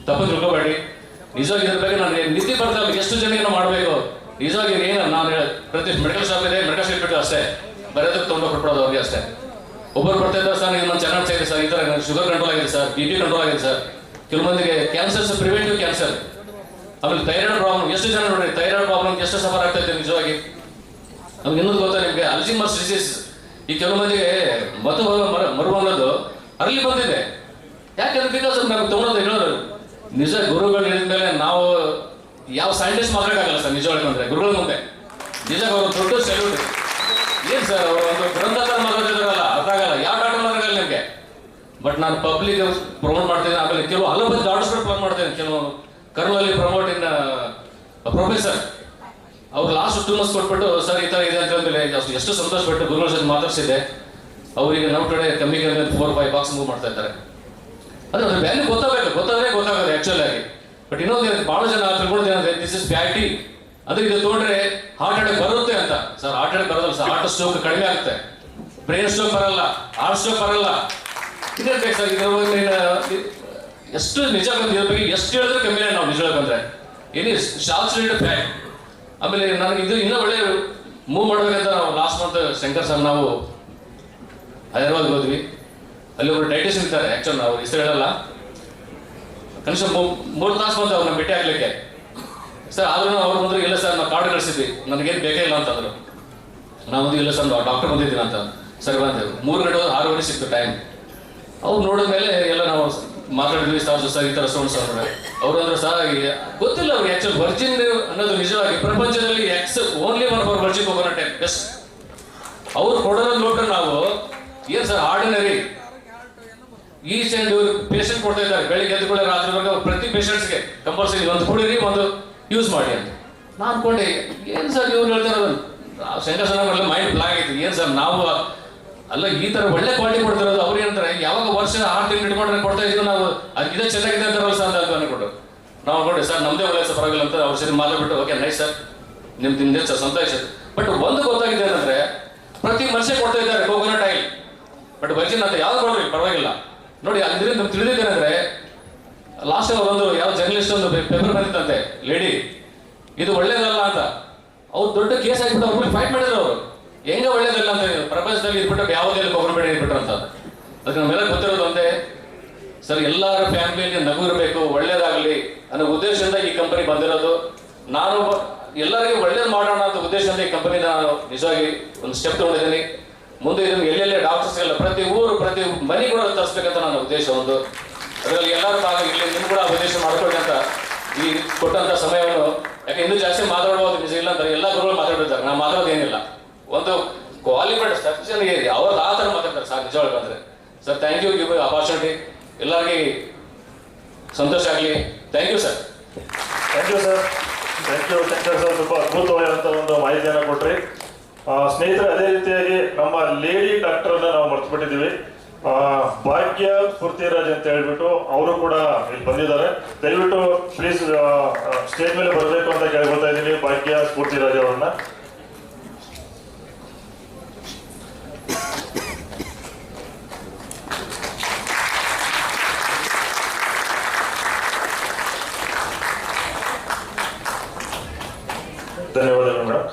ತಪ್ಪು ತಿಳ್ಕೊಬೇಡಿ. ನಿಜವಾಗಿ ಇದ್ರ ಬಗ್ಗೆ ನನಗೆ ನಿದ್ದೆ ಬರ್ತಾ ಇಲ್ಲ. ಎಷ್ಟು ಜನಕ್ಕೆ ಮಾಡಬೇಕು ನಿಜವಾಗಿ ಏನು ನಾನು ಪ್ರತಿ ಮೆಡಿಕಲ್ ಶಾಪ್ ಇದೆ, ಮೆಡಿಕಲ್ ಶಾಪ್ ಬಿಟ್ಟು ಅಷ್ಟೇ ಬರೋದಕ್ಕೆ ತೊಗೊಂಡು ಕೊಟ್ಬಿಡೋದು ಅವ್ರಿಗೆ ಅಷ್ಟೇ. ಒಬ್ಬರು ಬರ್ತಾ ಇದ್ದಾರೆ ಸರ್ ಇದು ನಾನು ಚೆನ್ನಾಗಿ ಇದೆ ಸರ್, ಈ ಥರ ಶುಗರ್ ಕಂಟ್ರೋಲ್ ಆಗಿದೆ ಸರ್, BP ಕಂಟ್ರೋಲ್ ಆಗಿದೆ ಸರ್. ಕೆಲವೊಂದಿಗೆ ಕ್ಯಾನ್ಸರ್ಸ್ ಪ್ರಿವೆಂಟಿವ್ ಕ್ಯಾನ್ಸರ್, ಆಮೇಲೆ ಥೈರಾಯ್ಡ್ ಪ್ರಾಬ್ಲಮ್. ಎಷ್ಟು ಜನ ನೋಡಿ ಥೈರಾಯ್ಡ್ ಪ್ರಾಬ್ಲಮ್ ಎಷ್ಟು ಸಫರ್ ಆಗ್ತಾ ಇದೆ ನಿಜವಾಗಿ. ನಮ್ಗೆ ಇನ್ನೊಂದು ಗೊತ್ತಾ ನಿಮಗೆ, ಅಲ್ಜಿಮರ್ಸ್ ಡಿಸೀಸ್. ಈ ಕೆಲವು ಮಂದಿಗೆ ಮರುಬಂದದ್ದು ಅರ್ಲಿ ಬಂದಿದೆ. ಯಾಕಂದ್ರೆ ಬಿಕಾಸ್ ನಮ್ಗೆ ತೊಗೊಳೋದು ಹೇಳೋದು ನಿಜ ಗುರುಗಳು ಹೇಳಿದ ಮೇಲೆ ನಾವು ಯಾವ ಸೈಂಟಿಸ್ಟ್ ಮಾತಾಡೋಕ್ಕಾಗಲ್ಲ ಸರ್. ನಿಜ ಹೇಳ್ಕೊಂಡ್ರೆ ಗುರುಗಳ ಮುಂದೆ ನಿಜ ಅವರು ದೊಡ್ಡ ಸೆಲ್ಯೂಟ್. ಏನ್ ಸರ್ ಅವರು ಒಂದು ಗ್ರಂಥಕಾರ ಮಾತಾಡ್ತಿದಾರಲ್ಲ ಅರ್ಥ ಆಗಲ್ಲ, ಯಾವ ಡಾಕ್ಟರ್ ಮಾತಾಡಲ್ಲ ನಿಮಗೆ. ಬಟ್ ನಾನು ಪಬ್ಲಿಕ್ ಪ್ರಮೋಟ್ ಮಾಡ್ತಿದ್ದೇನೆ. ಆಮೇಲೆ ಕೆಲವು ಅಲೋಪತಿ ಡಾಕ್ಟರ್ಸ್ ಪ್ರಮೋಟ್ ಮಾಡ್ತೇನೆ. ಕೆಲವು ಕರ್ನೂಲಲ್ಲಿ ಪ್ರಮೋಟ್ ಇನ್ ಪ್ರೊಫೆಸರ್ ಅವ್ರು ಲಾಸ್ಟ್ 2 months ಕೊಟ್ಬಿಟ್ಟು ಸರ್ ಈ ಥರ ಇದೆ ಅಂತ ಹೇಳಿದ್ರೆ ಎಷ್ಟು ಸಂತೋಷಪಟ್ಟು ಗುರುಗಳ ಜೊತೆ ಮಾತಾಡ್ಸಿದ್ದೆ. ಅವರಿಗೆ ನಮ್ಮ ಕಡೆ ಕಮ್ಮಿ 4-5 ಬಾಕ್ಸ್ ಮೂವ್ ಮಾಡ್ತಾ ಇದ್ದಾರೆ. ಅದ್ರ ವ್ಯಾಲ್ಯೂ ಗೊತ್ತಾದ್ರೆ ಗೊತ್ತಾಗೋದು ಆಕ್ಚುಲ್ ಆಗಿ. ಬಟ್ ಇನ್ನೊಂದು ಬಹಳ ಜನ ತಿಳ್ಕೊಳ್ಳೋದೇನಂದ್ರೆ ದಿಸ್ ಇಸ್ ಫ್ಯಾಟಿ, ಅಂದ್ರೆ ಇದು ತೊಗೊಂಡ್ರೆ ಹಾರ್ಟ್ ಅಟ್ಯಾಕ್ ಬರುತ್ತೆ ಅಂತ. ಸರ್ ಹಾರ್ಟ್ ಅಟ್ಯಾಕ್ ಬರೋದಲ್ಲ ಸರ್, ಹಾರ್ಟ್ ಸ್ಟ್ರೋಕ್ ಕಡಿಮೆ ಆಗುತ್ತೆ, ಬ್ರೈನ್ ಸ್ಟ್ರೋಕ್ ಬರಲ್ಲ, ಹಾರ್ಟ್ ಸ್ಟ್ರೋಕ್ ಬರಲ್ಲ. ಇದೇ ಬೇಕು ಸರ್. ಎಷ್ಟು ನಿಜ ಇದ್ರ ಬಗ್ಗೆ ಎಷ್ಟು ಹೇಳಿದ್ರೆ ಕಮ್ಮಿನೇ ನಾವು ನಿಜ ಬಂದ್ರೆ ಏನಿ ಶಾಸ್ತ್ರೀಯ ಫ್ಯಾಕ್ಟ್. ಆಮೇಲೆ ನನಗೆ ಇದು ಇನ್ನೂ ಒಳ್ಳೆ ಮೂವ್ ಮಾಡ್ಬೇಕಂತ ನಾವು ಲಾಸ್ಟ್ ಮಂತ್ ಶಂಕರ್ ಸರ್ ನಾವು ಹೈದರಾಬಾದ್ ಹೋದ್ವಿ. ಅಲ್ಲಿ ಒಬ್ಬರು ಡೈಟಿಷಿಯನ್ ಇರ್ತಾರೆ. ಆಕ್ಚುಲ್ ನಾವು ಹೆಸರು ಹೇಳಲ್ಲ, ಕನಿಷ್ಠ 3 ತಾಸು ಬಂದು ಅವ್ರನ್ನ ಭೇಟಿ ಆಗ್ಲಿಕ್ಕೆ. ಸರ್ ಆದ್ರೂ ಅವ್ರು ಬಂದ್ರು ಇಲ್ಲ ಸರ್ ನಾವು ಕಾರ್ಡ್ ಕಳಿಸಿದ್ವಿ, ನನಗೇನು ಬೇಕೇ ಇಲ್ಲ ಅಂತಂದ್ರು. ನಾವು ಇಲ್ಲ ಸರ್ ಡಾಕ್ಟರ್ ಬಂದಿದ್ದೀನಿ ಅಂತ. ಸರಿ ಬಂದೇವು. 3 ಗಂಟೆ 6 ಗಂಟೆ ಸಿಕ್ತು ಟೈಮ್. ಅವ್ರು ನೋಡಿದ ಮೇಲೆ ಎಲ್ಲ ನಾವು ಮಾತಾಡಿದ್ವಿ. ಸರ್ ಈ ಥರ ಸೌಂಡ್ ಸರ್ ಅವ್ರು ಅಂದ್ರೆ ಸರ್ ಗೊತ್ತಿಲ್ಲ ಅವ್ರಿಗೆ ಆಕ್ಚುಲ್ ವರ್ಜಿನ್ ಅನ್ನೋದು ನಿಜವಾಗಿ ಪ್ರಪಂಚದಲ್ಲಿ only 1 for Virgin coconut best. ಅವ್ರು ಕೊಡೋದು ನೋಡ್ರೆ ನಾವು ಏನ್ sir ordinary each and patient ಕೊಡ್ತಾ ಇದ್ದಾರೆ. ಬೆಳಿಗ್ಗೆ ಎದ್ದುಕೊಳ್ಳೆ ರಾತ್ರಿವರೆಗೆ ಪ್ರತಿ ಪೇಷಂಟ್ಸ್ಗೆ ಕಂಪಲ್ಸರಿ ಒಂದು ಕುಡೀರಿ, ಒಂದು ಯೂಸ್ ಮಾಡಿ ಅಂತ. ನಾನು ಅನ್ಕೊಂಡೆ ಏನ್ ಸರ್ ಇವ್ರು ಹೇಳ್ತಾರೆ. ಶಂಕರ್ ಸರ್ ಮೈಂಡ್ ಬ್ಲಾಕ್ ಆಯ್ತು. ಏನ್ ಸರ್ ನಾವು ಅಲ್ಲ ಈ ತರ ಒಳ್ಳೆ ಕ್ವಾಲಿಟಿ ಕೊಡ್ತಿರೋದು. ಅವ್ರು ಏನಂತಾರೆ ಯಾವಾಗ ವರ್ಷ 6 ತಿಂಗಳು ಇಟ್ಕೊಂಡ್ರೆ ಕೊಡ್ತಾ ಇದ್ದೀವಿ ನಾವು, ಅದಿದೆ ಚೆನ್ನಾಗಿದೆ ಅಂತಾರಲ್ಲ ಸರ್ ಅಂತ ಅನ್ಕೊಂಡು ನಾವು ಅನ್ಕೊಂಡೆ ಸರ್ ನಮ್ದೇ ಒಳ್ಳೆ ಸರ್ ಪರವಾಗಿಲ್ಲ ಅಂತ ಅವ್ರ ಜೊತೆ ಮಾತಾಡ್ಬಿಟ್ಟು ಓಕೆ ನೈಸ್ ಸರ್ ನಿಮ್ದು ಸರ್ ಸಂತೋಷ. ಬಟ್ ಒಂದು ಗೊತ್ತಾಗಿದೆ ಏನಂದ್ರೆ ಪ್ರತಿ ಮನುಷ್ಯ ಕೊಡ್ತಾ ಇದ್ದಾರೆ ಕೋಕೋನಟ್ ಆಯಿಲ್, ಬಟ್ ವರ್ಜಿನ್ ಅಂತ ಯಾವ್ದು ಕೊಡ್ರಿ ಪರವಾಗಿಲ್ಲ. ನೋಡಿ ಅದರಿಂದ ನಮ್ಗೆ ತಿಳಿದಿದ್ದೇನೆಂದ್ರೆ ಲಾಸ್ಟ್ ಒಂದು ಯಾವ ಜರ್ನಲಿಸ್ಟ್ ಒಂದು ಪೇಪರ್ ಬಂದಿತ್ತಂತೆ ಲೇಡಿ, ಇದು ಒಳ್ಳೇದಲ್ಲ ಅಂತ. ಅವ್ರು ದೊಡ್ಡ ಕೇಸ್ ಆಗಿಬಿಟ್ಟು ಅವ್ರ ಫೈಟ್ ಮಾಡಿದ್ರು. ಅವರು ಹೆಂಗ ಒಳ್ಳೇದಲ್ಲ ಅಂತ ಪ್ರಪಂಚದಲ್ಲಿ ಇದ್ಬಿಟ್ಟು ಯಾವುದೇ ಗೌರ್ಮೆಂಟ್ ಇದ್ಬಿಟ್ರು ಅಂತ. ಅದಕ್ಕೆ ನಮ್ಮೆಲ್ಲ ಗೊತ್ತಿರೋದು ಒಂದೇ ಸರ್, ಎಲ್ಲರ ಫ್ಯಾಮಿಲಿಯಲ್ಲಿ ನಗು ಇರಬೇಕು, ಒಳ್ಳೇದಾಗಲಿ ಅನ್ನೋ ಉದ್ದೇಶದಿಂದ ಈ ಕಂಪನಿ ಬಂದಿರೋದು. ನಾನು ಎಲ್ಲರಿಗೂ ಒಳ್ಳೇದು ಮಾಡೋಣ ಅಂತ ಉದ್ದೇಶದಿಂದ ಈ ಕಂಪನಿ ನಾನು ನಿಜವಾಗಿ ಒಂದು ಸ್ಟೆಪ್ ತಗೊಂಡಿದ್ದೀನಿ. ಮುಂದೆ ಇದನ್ನು ಎಲ್ಲೆಲ್ಲೇ ಡಾಕ್ಟರ್ಸ್ಗೆಲ್ಲ ಪ್ರತಿ ಊರು ಪ್ರತಿ ಮನೆ ಕೂಡ ತರಿಸ್ಬೇಕಂತ ನನ್ನ ಉದ್ದೇಶ ಒಂದು. ಅದರಲ್ಲಿ ಎಲ್ಲರೂ ಭಾಗ ಇಲ್ಲಿ ನಿಮ್ಗೆ ಕೂಡ ಉದ್ದೇಶ ಮಾಡ್ಕೊಳ್ಳಿ ಅಂತ ಈ ಕೊಟ್ಟಂತ ಸಮಯವನ್ನು. ಯಾಕೆ ಇನ್ನೂ ಜಾಸ್ತಿ ಮಾತಾಡ್ಬೋದು ನಿಜ ಇಲ್ಲ ಅಂತಾರೆ, ಎಲ್ಲ ಗುರುಗಳು ಮಾತಾಡಿರ್ತಾರೆ. ನಾನು ಮಾತಾಡೋದೇನಿಲ್ಲ, ಒಂದು ಕ್ವಾಲಿಫೈಡ್ ಸಫಿಷಿಯಂಟ್ ಇದೆ ಅವ್ರು ಆ ಥರ ಮಾತಾಡ್ತಾರೆ ಸರ್ ನಿಜವಾಗಿ ಬಂದರೆ. Sir thank you give opportunity. ಎಲ್ಲರಿಗೆ ಸಂತೋಷ ಆಗಲಿ. Thank you sir. Thank you sir. Thank you Shankar sir, ತುಂಬ ಅದ್ಭುತವಾದಂಥ ಒಂದು ಮಾಹಿತಿಯನ್ನು ಕೊಟ್ರಿ. ಸ್ನೇಹಿತರೆ, ಅದೇ ರೀತಿಯಾಗಿ ನಮ್ಮ ಲೇಡಿ ಡಾಕ್ಟರನ್ನ ನಾವು ಮರ್ತು ಬಿಟ್ಟಿದ್ದೀವಿ. ಭಾಗ್ಯ ಸ್ಫೂರ್ತಿರಾಜ್ ಅಂತ ಹೇಳ್ಬಿಟ್ಟು ಅವರು ಕೂಡ ಇಲ್ಲಿ ಬಂದಿದ್ದಾರೆ. ದಯವಿಟ್ಟು ಪ್ಲೀಸ್ ಸ್ಟೇಜ್ ಮೇಲೆ ಬರಬೇಕು ಅಂತ ಕೇಳ್ಕೊಳ್ತಾ ಇದ್ದೀನಿ ಭಾಗ್ಯ ಸ್ಫೂರ್ತಿರಾಜ್ ಅವರನ್ನ. ಧನ್ಯವಾದಗಳು ಮೇಡಮ್.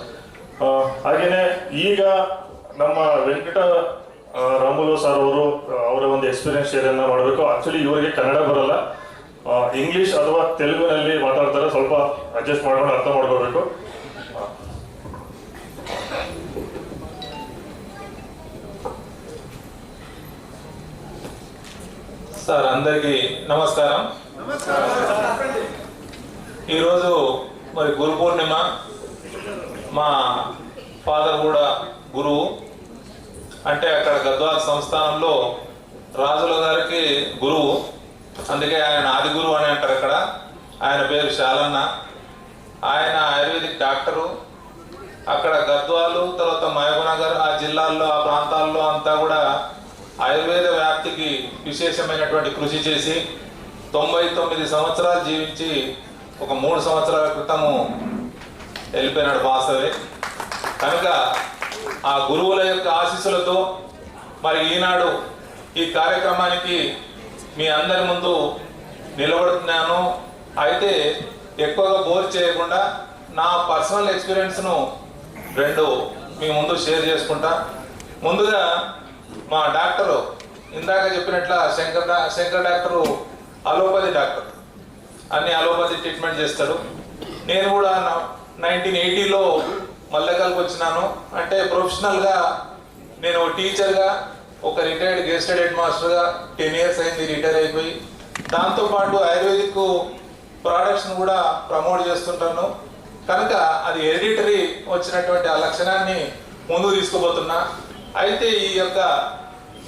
ಹಾಗೇನೆ ಈಗ ನಮ್ಮ ವೆಂಕಟ ರಾಮುಲು ಸರ್ ಅವರು ಅವರ ಒಂದು ಎಕ್ಸ್ಪೀರಿಯನ್ಸ್ ಶೇರ್ ಅನ್ನ ಮಾಡಬೇಕು. ಆಕ್ಚುಲಿ ಇವರಿಗೆ ಕನ್ನಡ ಬರಲ್ಲ, ಇಂಗ್ಲಿಷ್ ಅಥವಾ ತೆಲುಗುನಲ್ಲಿ ಮಾತಾಡ್ತಾರೆ. ಸ್ವಲ್ಪ ಅಡ್ಜಸ್ಟ್ ಮಾಡ್ಕೊಂಡು ಅರ್ಥ ಮಾಡ್ಕೋಬೇಕು. సార్ అందరికీ నమస్కారం. ఈరోజు మరి గురు పూర్ణిమ. మా ఫాదర్ కూడా గురువు, అంటే అక్కడ గద్వాల సంస్థానంలో రాజుల గారికి గురువు, అందుకే ఆయన ఆది గురువు అని అంటారు అక్కడ. ఆయన పేరు శాలన్న. ఆయన ఆయుర్వేదిక్ డాక్టరు. అక్కడ గద్వాలు తర్వాత మహబూబ్నగర్ ఆ జిల్లాల్లో ఆ ప్రాంతాల్లో అంతా కూడా ఆయుర్వేద వ్యాప్తికి విశేషమైనటువంటి కృషి చేసి 99 సంవత్సరాలు జీవించి ఒక 3 సంవత్సరాల క్రితము వెళ్ళిపోయినాడు వాస్తవే. కనుక ఆ గురువుల యొక్క ఆశీస్సులతో మరి ఈనాడు ఈ కార్యక్రమానికి మీ అందరి ముందు నిలబడుతున్నాను. అయితే ఎక్కువగా బోర్ చేయకుండా నా పర్సనల్ ఎక్స్పీరియన్స్ను 2 మీ ముందు షేర్ చేసుకుంటా. ముందుగా మా డాక్టరు ఇందాక చెప్పినట్ల శంకర్ డాక్టరు అలోపతి డాక్టర్, అన్ని అలోపతి ట్రీట్మెంట్ చేస్తాడు. నేను కూడా 1980లో మల్లెకల్కి వచ్చినాను. అంటే ప్రొఫెషనల్గా నేను టీచర్గా ఒక రిటైర్డ్ గెస్టెడ్ హెడ్ మాస్టర్గా 10 years అయింది రిటైర్ అయిపోయి. దాంతోపాటు ఆయుర్వేదిక్ ప్రోడక్ట్స్ను కూడా ప్రమోట్ చేస్తుంటాను కనుక అది హెరిడిటరీ వచ్చినటువంటి ఆ లక్షణాన్ని ముందుకు తీసుకుపోతున్నా. అయితే ఈ యొక్క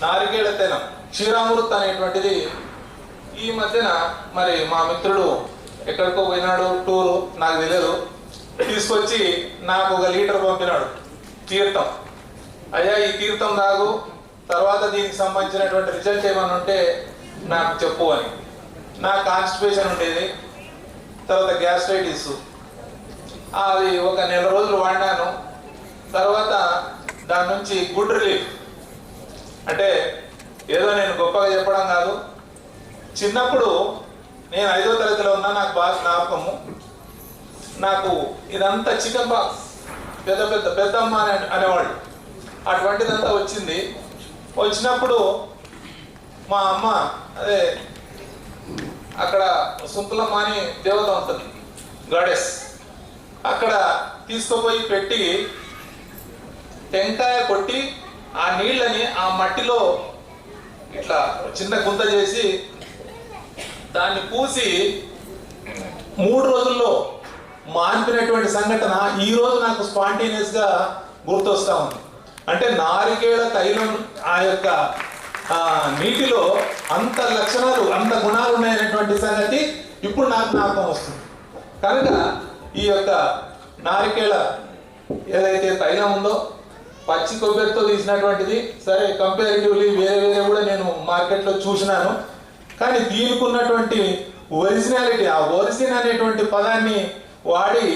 నారికేళ తైలం క్షీరామృత్ అనేటువంటిది ఈ మధ్యన మరి మా మిత్రుడు ఎక్కడికో పోయినాడు టూరు, నాకు తెలియదు, తీసుకొచ్చి నాకు 1 లీటర్ పంపినాడు తీర్థం. అయ్యా ఈ తీర్థం తాగు, తర్వాత దీనికి సంబంధించినటువంటి రిజల్ట్ ఏమైనా ఉంటే నాకు చెప్పు అని. నాకు కాన్స్టిపేషన్ ఉండేది, తర్వాత గ్యాస్ట్రైటిస్, అది ఒక 1 నెల రోజులు వాడినాను. తర్వాత దాని నుంచి గుడ్ రిలీఫ్. అంటే ఏదో నేను గొప్పగా చెప్పడం కాదు, చిన్నప్పుడు నేను 5వ తరగతిలో ఉన్నా, నాకు బాగా జ్ఞాపకము. నాకు ఇదంతా చికెన్ బాక్స్ పెద్దమ్మ అనేవాళ్ళు, అటువంటిదంతా వచ్చింది. వచ్చినప్పుడు మా అమ్మ అదే అక్కడ సుంకులమ్మ అని దేవత ఉంటుంది, గాడెస్, అక్కడ తీసుకుపోయి పెట్టి టెంకాయ కొట్టి ఆ నీళ్ళని ఆ మట్టిలో ఇట్లా చిన్న గుంత చేసి దాన్ని పూసి 3 రోజుల్లో మాన్పినటువంటి సంఘటన ఈ రోజు నాకు స్పాంటేనియస్ గా గుర్తొస్తా ఉంది. అంటే నారికేళ తైలం ఆ యొక్క నీటిలో అంత లక్షణాలు, అంత గుణాలు ఉన్నాయనేటువంటి సంగతి ఇప్పుడు నాకు జ్ఞాపకం వస్తుంది. కనుక ఈ యొక్క నారికేళ ఏదైతే తైలం ఉందో పచ్చి కొబ్బరితో తీసినటువంటిది, సరే కంపారిటివ్లీ వేరే కూడా నేను మార్కెట్లో చూసినాను, కానీ దీనికి ఉన్నటువంటి ఒరిజినాలిటీ, ఆ ఒరిజిన్ అనేటువంటి పదాన్ని వాడి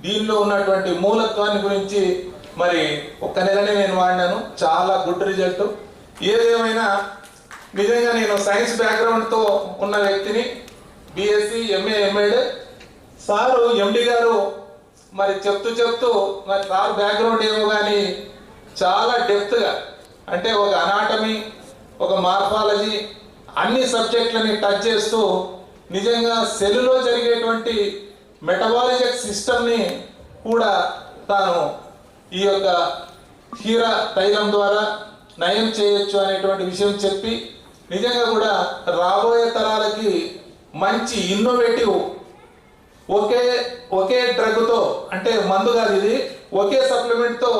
దీనిలో ఉన్నటువంటి మూలత్వాన్ని గురించి మరి 1 నెలనే నేను వాడినాను, చాలా గుడ్ రిజల్ట్. ఏదేమైనా నిజంగా నేను సైన్స్ బ్యాక్గ్రౌండ్తో ఉన్న వ్యక్తిని, బిఎస్సి, ఎంఏ, ఎంఎడ్. సారు ఎండి గారు మరి చెప్తూ మరి సార్ బ్యాక్గ్రౌండ్ ఏమో కానీ చాలా డెప్త్గా, అంటే ఒక అనాటమీ, ఒక మార్ఫాలజీ, అన్ని సబ్జెక్టులని టచ్ చేస్తూ నిజంగా సెల్లులో జరిగేటువంటి మెటబాలిజక్ సిస్టమ్ని కూడా తాను ఈ యొక్క క్షీర తైలం ద్వారా నయం చేయొచ్చు అనేటువంటి విషయం చెప్పి నిజంగా కూడా రాబోయే తరాలకి మంచి ఇన్నోవేటివ్, ఒకే డ్రగ్తో, అంటే మందు కాదు ఇది, ఒకే సప్లిమెంట్తో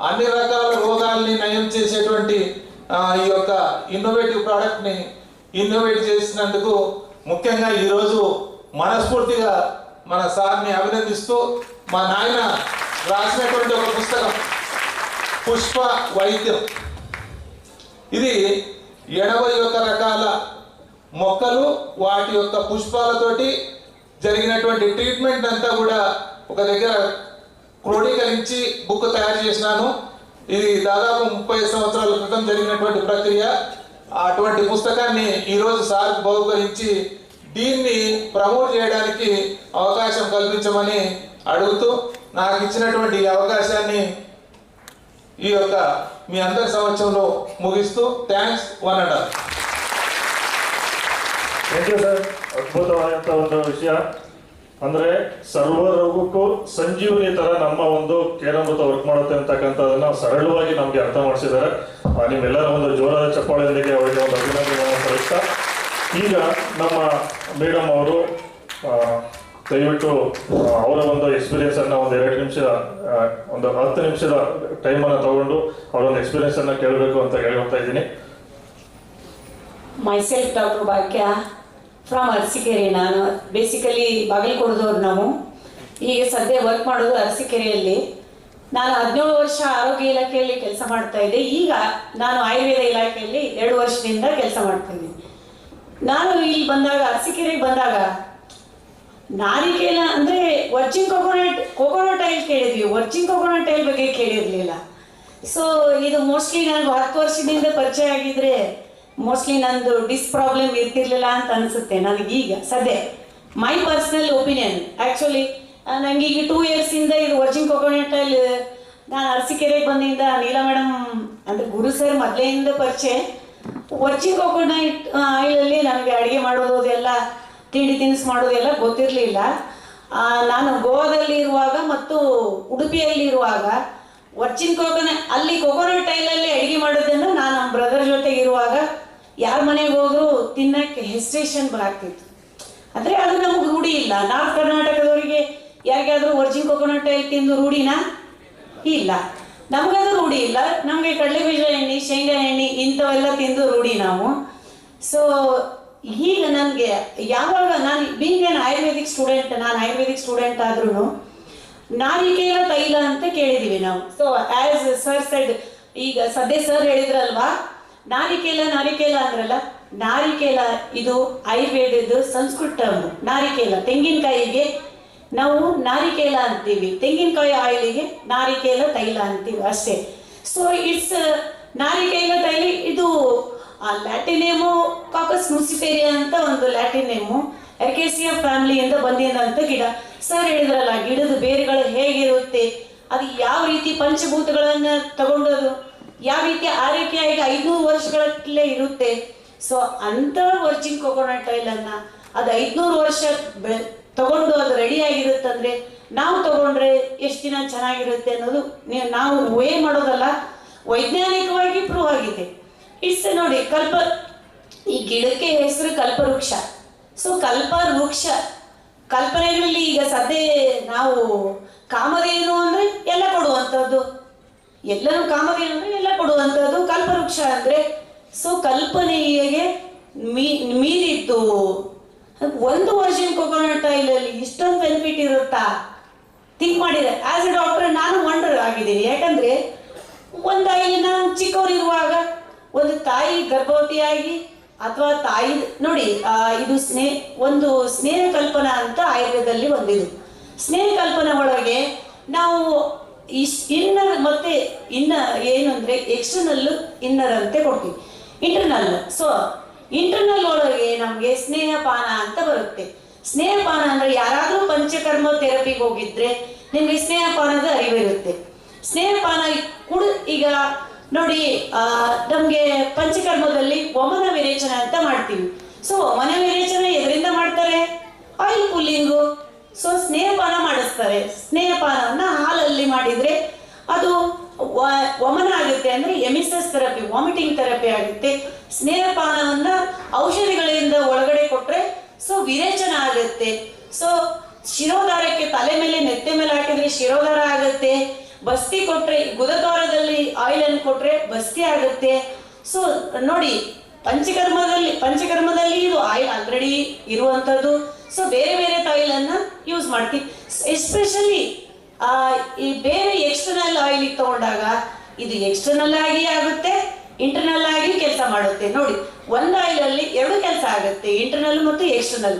అన్ని రకాల రోగాల్ని నయం చేసేటువంటి ఈ యొక్క ఇన్నోవేటివ్ ప్రోడక్ట్ని ఇన్నోవేట్ చేసినందుకు ముఖ్యంగా ఈరోజు మనస్ఫూర్తిగా మన సార్ని అభినందిస్తూ, మా నాయన రాసినటువంటి ఒక పుస్తకం పుష్ప వైద్యం, ఇది 81 రకాల మొక్కలు వాటి యొక్క పుష్పాలతోటి జరిగినటువంటి ట్రీట్మెంట్ అంతా కూడా ఒక దగ్గర క్రోడీకరించి బుక్ తయారు చేసినాను. ఇది దాదాపు 30 సంవత్సరాల క్రితం జరిగినటువంటి ప్రక్రియ. అటువంటి పుస్తకాన్ని ఈరోజు సార్ బహుకరించి దీన్ని ప్రమోట్ చేయడానికి అవకాశం కల్పించమని అడుగుతూ, నాకు ఇచ్చినటువంటి ఈ అవకాశాన్ని ఈ యొక్క మీ అందరి సమక్షంలో ముగిస్తూ thanks one and all. Thank you sir. ಅದ್ಭುತವಾದಂಥ ಒಂದು ವಿಷಯ. ಅಂದರೆ ಸರ್ವರೋಗಕ್ಕೂ ಸಂಜೀವನಿ ಥರ ನಮ್ಮ ಒಂದು ಕೇರಾಮೃತ ವರ್ಕ್ ಮಾಡುತ್ತೆ ಅಂತಕ್ಕಂಥದ್ದನ್ನು ಸರಳವಾಗಿ ನಮಗೆ ಅರ್ಥ ಮಾಡಿಸಿದ್ದಾರೆ. ನಿಮ್ಮೆಲ್ಲರ ಒಂದು ಜೋರಾದ ಚಪ್ಪಾಳೆಯೊಂದಿಗೆ ಅವರಿಗೆ ಒಂದು ಅಭಿನಂದನೆಯನ್ನು ಸಲ್ಲಿಸ್ತಾ, ಈಗ ನಮ್ಮ ಮೇಡಮ್ ಅವರು ದಯವಿಟ್ಟು ಅವರ ಒಂದು ಎಕ್ಸ್ಪೀರಿಯನ್ಸನ್ನು ಒಂದು 2 ನಿಮಿಷ, ಒಂದು 10 ನಿಮಿಷದ ಟೈಮನ್ನು ತಗೊಂಡು ಅವರ ಒಂದು ಎಕ್ಸ್ಪೀರಿಯನ್ಸನ್ನು ಕೇಳಬೇಕು ಅಂತ ಹೇಳ್ತಾ ಇದ್ದೀನಿ. Myself doctor Bhagya from Arsikere. ನಾನು ಬೇಸಿಕಲಿ ಬಾಗಲಕೋಟದವ್ರು. ನಾವು ಈಗ ಸದ್ಯ ವರ್ಕ್ ಮಾಡೋದು ಅರಸೀಕೆರೆಯಲ್ಲಿ. ನಾನು 17 ವರ್ಷ ಆರೋಗ್ಯ ಇಲಾಖೆಯಲ್ಲಿ ಕೆಲಸ ಮಾಡ್ತಾ ಇದ್ದೆ. ಈಗ ನಾನು ಆಯುರ್ವೇದ ಇಲಾಖೆಯಲ್ಲಿ 2 ವರ್ಷದಿಂದ ಕೆಲಸ ಮಾಡ್ತಾ ಇದ್ದೀನಿ. ನಾನು ಇಲ್ಲಿ ಬಂದಾಗ, ಅರಸೀಕೆರೆಗೆ ಬಂದಾಗ, ನಾರಿಕೇಲ ಅಂದರೆ ವರ್ಜಿನ್ ಕೋಕೋನಟ್ ಆಯಿಲ್ ಕೇಳಿದ್ವಿ, ವರ್ಜಿನ್ ಕೋಕೋನಟ್ ಆಯಿಲ್ ಬಗ್ಗೆ ಕೇಳಿರಲಿಲ್ಲ. ಸೊ ಇದು ಮೋಸ್ಟ್ಲಿ ನನಗೆ 10 ವರ್ಷದಿಂದ ಪರಿಚಯ ಆಗಿದ್ರೆ ಮೋಸ್ಟ್ಲಿ ನಂದು ಪ್ರಾಬ್ಲಮ್ ಇರ್ತಿರ್ಲಿಲ್ಲ ಅಂತ ಅನಿಸುತ್ತೆ ನನಗೀಗ ಸದ್ಯ. My personal opinion. ಆ್ಯಕ್ಚುಲಿ ನನಗೆ ಈಗ 2 ಇಯರ್ಸಿಂದ ಇದು ವರ್ಜಿನ್ ಕೋಕೋನಟ್ ಆಯಿಲ್, ನಾನು ಅರಸೀಕೆರೆಗೆ ಬಂದಿಂದ ನೀಲಾ ಮೇಡಮ್ ಅಂದರೆ ಗುರು ಸರ್ ಮೊದಲಿಂದ ಪರಿಚಯ. ವರ್ಜಿನ್ ಕೋಕೋನಟ್ ಆಯಿಲಲ್ಲಿ ನನಗೆ ಅಡುಗೆ ಮಾಡೋದು, ಅದೆಲ್ಲ ತಿಂಡಿ ತಿನಿಸು ಮಾಡೋದೆಲ್ಲ ಗೊತ್ತಿರಲಿಲ್ಲ. ನಾನು ಗೋವಾದಲ್ಲಿ ಇರುವಾಗ ಮತ್ತು ಉಡುಪಿಯಲ್ಲಿ ಇರುವಾಗ ವರ್ಜಿನ್ ಕೋಕೋನಟ್ ಅಲ್ಲಿ ಕೋಕೋನಟ್ ಆಯಿಲಲ್ಲಿ ಅಡುಗೆ ಮಾಡೋದನ್ನು ನಾನು ನಮ್ಮ ಬ್ರದರ್ ಜೊತೆ ಇರುವಾಗ ಯಾರ ಮನೆಗೆ ಹೋದ್ರು ತಿನ್ನಕ್ಕೆ ಹೆಸಿಟೇಷನ್ ಆಗ್ತಿತ್ತು. ಅಂದರೆ ಅದು ನಮಗೆ ರೂಢಿ ಇಲ್ಲ. ನಾರ್ತ್ ಕರ್ನಾಟಕದವರಿಗೆ ಯಾರಿಗಾದ್ರೂ ವರ್ಜಿನ್ ಕೋಕೋನಟ್ ಆಯಿಲ್ ತಿಂದು ರೂಢಿನಾ? ಇಲ್ಲ, ನಮಗದು ರೂಢಿ ಇಲ್ಲ. ನಮಗೆ ಕಡಲೆಬೀಜ ಎಣ್ಣೆ, ಶೇಂಗಾ ಎಣ್ಣೆ ಇಂಥವೆಲ್ಲ ತಿಂದು ರೂಢಿ ನಾವು. ಸೊ ಈಗ ನನಗೆ ಯಾವಾಗ ನಾನು ಬೀಂಗ್ ಆನ್ ಆಯುರ್ವೇದಿಕ್ ಸ್ಟೂಡೆಂಟ್, ನಾನು ಆಯುರ್ವೇದಿಕ್ ಸ್ಟೂಡೆಂಟ್ ಆದ್ರೂ ನಾರಿಕೇಲ ತೈಲ ಅಂತ ಕೇಳಿದ್ದೀವಿ ನಾವು. ಸೊ ಆ್ಯಸ್ ಸರ್ ಸೈಡ್, ಈಗ ಸದ್ಯ ಸರ್ ಹೇಳಿದ್ರಲ್ವಾ ನಾರಿಕೇಲ ಅಂದ್ರಲ್ಲ, ನಾರಿಕೇಲ ಇದು ಆಯುರ್ವೇದದ ಸಂಸ್ಕೃತ ಟರ್ಮ್. ನಾರಿಕೇಲ ತೆಂಗಿನಕಾಯಿಗೆ ನಾವು ನಾರಿಕೇಲ ಅಂತೀವಿ, ತೆಂಗಿನಕಾಯಿ ಆಯಿಲಿಗೆ ನಾರಿಕೇಲ ತೈಲ ಅಂತೀವಿ ಅಷ್ಟೇ. ಸೊ ಇಟ್ಸ್ ನಾರಿಕೇಲ ತೈಲ, ಇದು ಲ್ಯಾಟಿನ್ ನೇಮು ಕಾಕಸ್ ನುಸಿಫೇರಿಯಾ ಅಂತ ಒಂದು ಲ್ಯಾಟಿನ್ ನೇಮು, ಎರ್ಕೇಸಿಯಾ ಫ್ಯಾಮಿಲಿಯಿಂದ ಬಂದಿದ್ದಂಥ ಗಿಡ. ಸರ್ ಹೇಳಿದ್ರಲ್ಲ ಗಿಡದ ಬೇರುಗಳು ಹೇಗಿರುತ್ತೆ, ಅದು ಯಾವ ರೀತಿ ಪಂಚಭೂತಗಳನ್ನು ತಗೊಂಡದು ಯಾವ ರೀತಿ ಆರೈಕೆಯಾಗಿ 500 ವರ್ಷಗಳಲ್ಲೇ ಇರುತ್ತೆ. ಸೊ ಅಂಥ ವರ್ಜಿನ್ ಕೋಕೋನಟ್ ಆಯಿಲನ್ನು ಅದು 500 ವರ್ಷ ತಗೊಂಡು ಅದು ರೆಡಿ ಆಗಿರುತ್ತಂದರೆ ನಾವು ತಗೊಂಡ್ರೆ ಎಷ್ಟು ದಿನ ಚೆನ್ನಾಗಿರುತ್ತೆ ಅನ್ನೋದು ನಾವು ಊಹೆ ಮಾಡೋದಲ್ಲ, ವೈಜ್ಞಾನಿಕವಾಗಿ ಪ್ರೂವ್ ಆಗಿದೆ. ಇಟ್ಸ್ ನೋಡಿ ಈ ಗಿಡಕ್ಕೆ ಹೆಸರು ಕಲ್ಪವೃಕ್ಷ. ಸೊ ಕಲ್ಪವೃಕ್ಷ ಕಲ್ಪನೆಗಳಲ್ಲಿ ಈಗ ಸದ್ಯ ನಾವು ಕಾಮಧೇನು ಅಂದರೆ ಎಲ್ಲ ಕೊಡುವಂಥದ್ದು, ಎಲ್ಲರೂ ಕಾಮಧೇನು ಅಂದರೆ ಎಲ್ಲ ಕೊಡುವಂಥದ್ದು, ಕಲ್ಪವೃಕ್ಷ ಅಂದರೆ ಸೊ ಕಲ್ಪನೆಗೆ ಮೀರಿತ್ತು. ಒಂದು ವರ್ಜಿನ್ ಕೋಕೋನಟ್ ಆಯಿಲಲ್ಲಿ ಇಷ್ಟೊಂದು ಬೆನಿಫಿಟ್ ಇರುತ್ತಾ ಥಿಂಕ್ ಮಾಡಿದೆ. ಆ್ಯಸ್ ಎ ಡಾಕ್ಟರ್ ನಾನು ವಂಡರ್ ಆಗಿದ್ದೀನಿ. ಯಾಕಂದರೆ ಒಂದು ಆಯಿಲ್ ನಾವು ಚಿಕ್ಕವರಿರುವಾಗ ಒಂದು ತಾಯಿ ಗರ್ಭವತಿಯಾಗಿ ಅಥವಾ ತಾಯಿ ನೋಡಿ, ಇದು ಒಂದು ಸ್ನೇಹ ಕಲ್ಪನಾ ಅಂತ ಆಯುರ್ವೇದದಲ್ಲಿ ಒಂದಿದು. ಸ್ನೇಹ ಕಲ್ಪನಾ ಒಳಗೆ ನಾವು ಇನ್ನರ್ ಮತ್ತೆ ಏನು ಅಂದರೆ ಎಕ್ಸ್ಟರ್ನಲ್ಲು ಇನ್ನರ್ ಅಂತ ಕೊಡ್ತೀವಿ, ಇಂಟರ್ನಲ್. ಸೊ ಇಂಟರ್ನಲ್ ಒಳಗೆ ನಮಗೆ ಸ್ನೇಹಪಾನ ಅಂತ ಬರುತ್ತೆ. ಸ್ನೇಹಪಾನ ಅಂದರೆ ಯಾರಾದರೂ ಪಂಚಕರ್ಮ ಥೆರಪಿಗೆ ಹೋಗಿದ್ರೆ ನಿಮಗೆ ಸ್ನೇಹಪಾನದ ಅರಿವಿರುತ್ತೆ. ಸ್ನೇಹಪಾನ ಈಗ ನೋಡಿ, ನಮಗೆ ಪಂಚಕರ್ಮದಲ್ಲಿ ವಮನ ವಿರೇಚನ ಅಂತ ಮಾಡ್ತೀವಿ. ಸೊ ವಮನ ವಿರೇಚನ ಎದರಿಂದ ಮಾಡ್ತಾರೆ? ಆಯಿಲ್ ಪುಲ್ಲಿಂಗು. ಸೊ ಸ್ನೇಹಪಾನ ಮಾಡಿಸ್ತಾರೆ. ಸ್ನೇಹಪಾನವನ್ನು ಹಾಲಲ್ಲಿ ಮಾಡಿದರೆ ಅದು ವಮನ ಆಗುತ್ತೆ, ಅಂದರೆ ಎಮಿಸಸ್ ಥೆರಪಿ, ವಾಮಿಟಿಂಗ್ ಥೆರಪಿ ಆಗುತ್ತೆ. ಸ್ನೇಹಪಾನವನ್ನು ಔಷಧಿಗಳಿಂದ ಒಳಗಡೆ ಕೊಟ್ಟರೆ ಸೊ ವಿರೇಚನ ಆಗುತ್ತೆ. ಸೊ ಶಿರೋಧಾರಕ್ಕೆ ತಲೆ ಮೇಲೆ ನೆತ್ತೆ ಮೇಲೆ ಹಾಕಿದ್ರೆ ಶಿರೋಧಾರ ಆಗುತ್ತೆ. ಬಸ್ತಿ ಕೊಟ್ಟರೆ ಗುದದ್ವಾರದಲ್ಲಿ ಆಯಿಲನ್ನು ಕೊಟ್ಟರೆ ಬಸ್ತಿ ಆಗುತ್ತೆ. ಸೊ ನೋಡಿ, ಪಂಚಕರ್ಮದಲ್ಲಿ ಇದು ಆಯಿಲ್ ಆಲ್ರೆಡಿ ಇರುವಂಥದ್ದು. ಸೊ ಬೇರೆ ಬೇರೆ ಆಯಿಲನ್ನು ಯೂಸ್ ಮಾಡ್ತೀವಿ. ಎಸ್ಪೆಷಲಿ ಈ ಬೇರೆ ಎಕ್ಸ್ಟರ್ನಲ್ ಆಯಿಲಿಗೆ ತಗೊಂಡಾಗ ಇದು ಎಕ್ಸ್ಟರ್ನಲ್ ಆಗಿ ಆಗುತ್ತೆ, ಇಂಟರ್ನಲ್ ಆಗಿ ಕೆಲಸ ಮಾಡುತ್ತೆ. ನೋಡಿ, ಒಂದು ಆಯಿಲಲ್ಲಿ 2 ಕೆಲಸ ಆಗುತ್ತೆ, ಇಂಟರ್ನಲ್ ಮತ್ತು ಎಕ್ಸ್ಟರ್ನಲ್.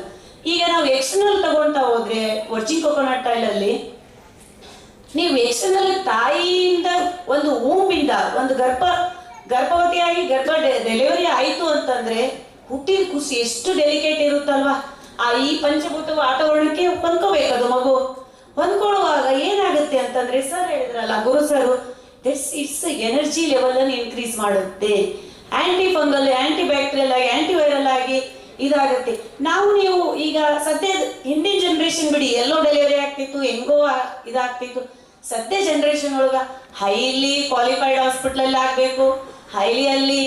ಈಗ ನಾವು ಎಕ್ಸ್ಟರ್ನಲ್ ತಗೊಳ್ತಾ ಹೋದ್ರೆ ವರ್ಜಿನ್ ಕೋಕೋನಟ್ ಆಯಿಲಲ್ಲಿ ನೀವು ಎಕ್ಸ್ಟರ್ನಲ್ ತಾಯಿಯಿಂದ ಒಂದು ಊಂಬಿಂದ ಒಂದು ಗರ್ಭವತಿಯಾಗಿ ಡೆಲಿವರಿ ಆಯಿತು ಅಂತಂದ್ರೆ ಹುಟ್ಟಿದ ಕುಸಿ ಎಷ್ಟು ಡೆಲಿಕೇಟ್ ಇರುತ್ತಲ್ವಾ. ಈ ಪಂಚಭೂತ ವಾತಾವರಣಕ್ಕೆ ಹೊಂದ್ಕೋಬೇಕು ಅದು ಮಗು. ಹೊಂದ್ಕೊಳ್ಳುವಾಗ ಏನಾಗುತ್ತೆ ಅಂತಂದ್ರೆ ಸರ್ ಹೇಳಿದ್ರಲ್ಲ, ಗುರು ಸರ್, ಇಟ್ಸ್ ಎನರ್ಜಿ ಲೆವೆಲ್ ಅನ್ನು ಇನ್ಕ್ರೀಸ್ ಮಾಡುತ್ತೆ. ಆಂಟಿ ಫಂಗಲ್, ಆಂಟಿ ಬ್ಯಾಕ್ಟೀರಿಯಲ್ ಆಗಿ, ಆಂಟಿ ವೈರಲ್ ಆಗಿ ಇದಾಗುತ್ತೆ. ನೀವು ಈಗ ಸದ್ಯ ಹಿಂದಿನ ಜನ್ರೇಷನ್ ಬಿಡಿ, ಎಲ್ಲೋ ಡೆಲಿವರಿ ಆಗ್ತಿತ್ತು, ಹೆಂಗೋ ಇದಾಗ್ತಿತ್ತು. ಸದ್ಯ ಜನ್ರೇಷನ್ ಒಳಗ ಹೈಲಿ ಕ್ವಾಲಿಫೈಡ್ ಹಾಸ್ಪಿಟ್ಲಲ್ಲಿ ಆಗಬೇಕು, ಹೈಲಿ ಅಲ್ಲಿ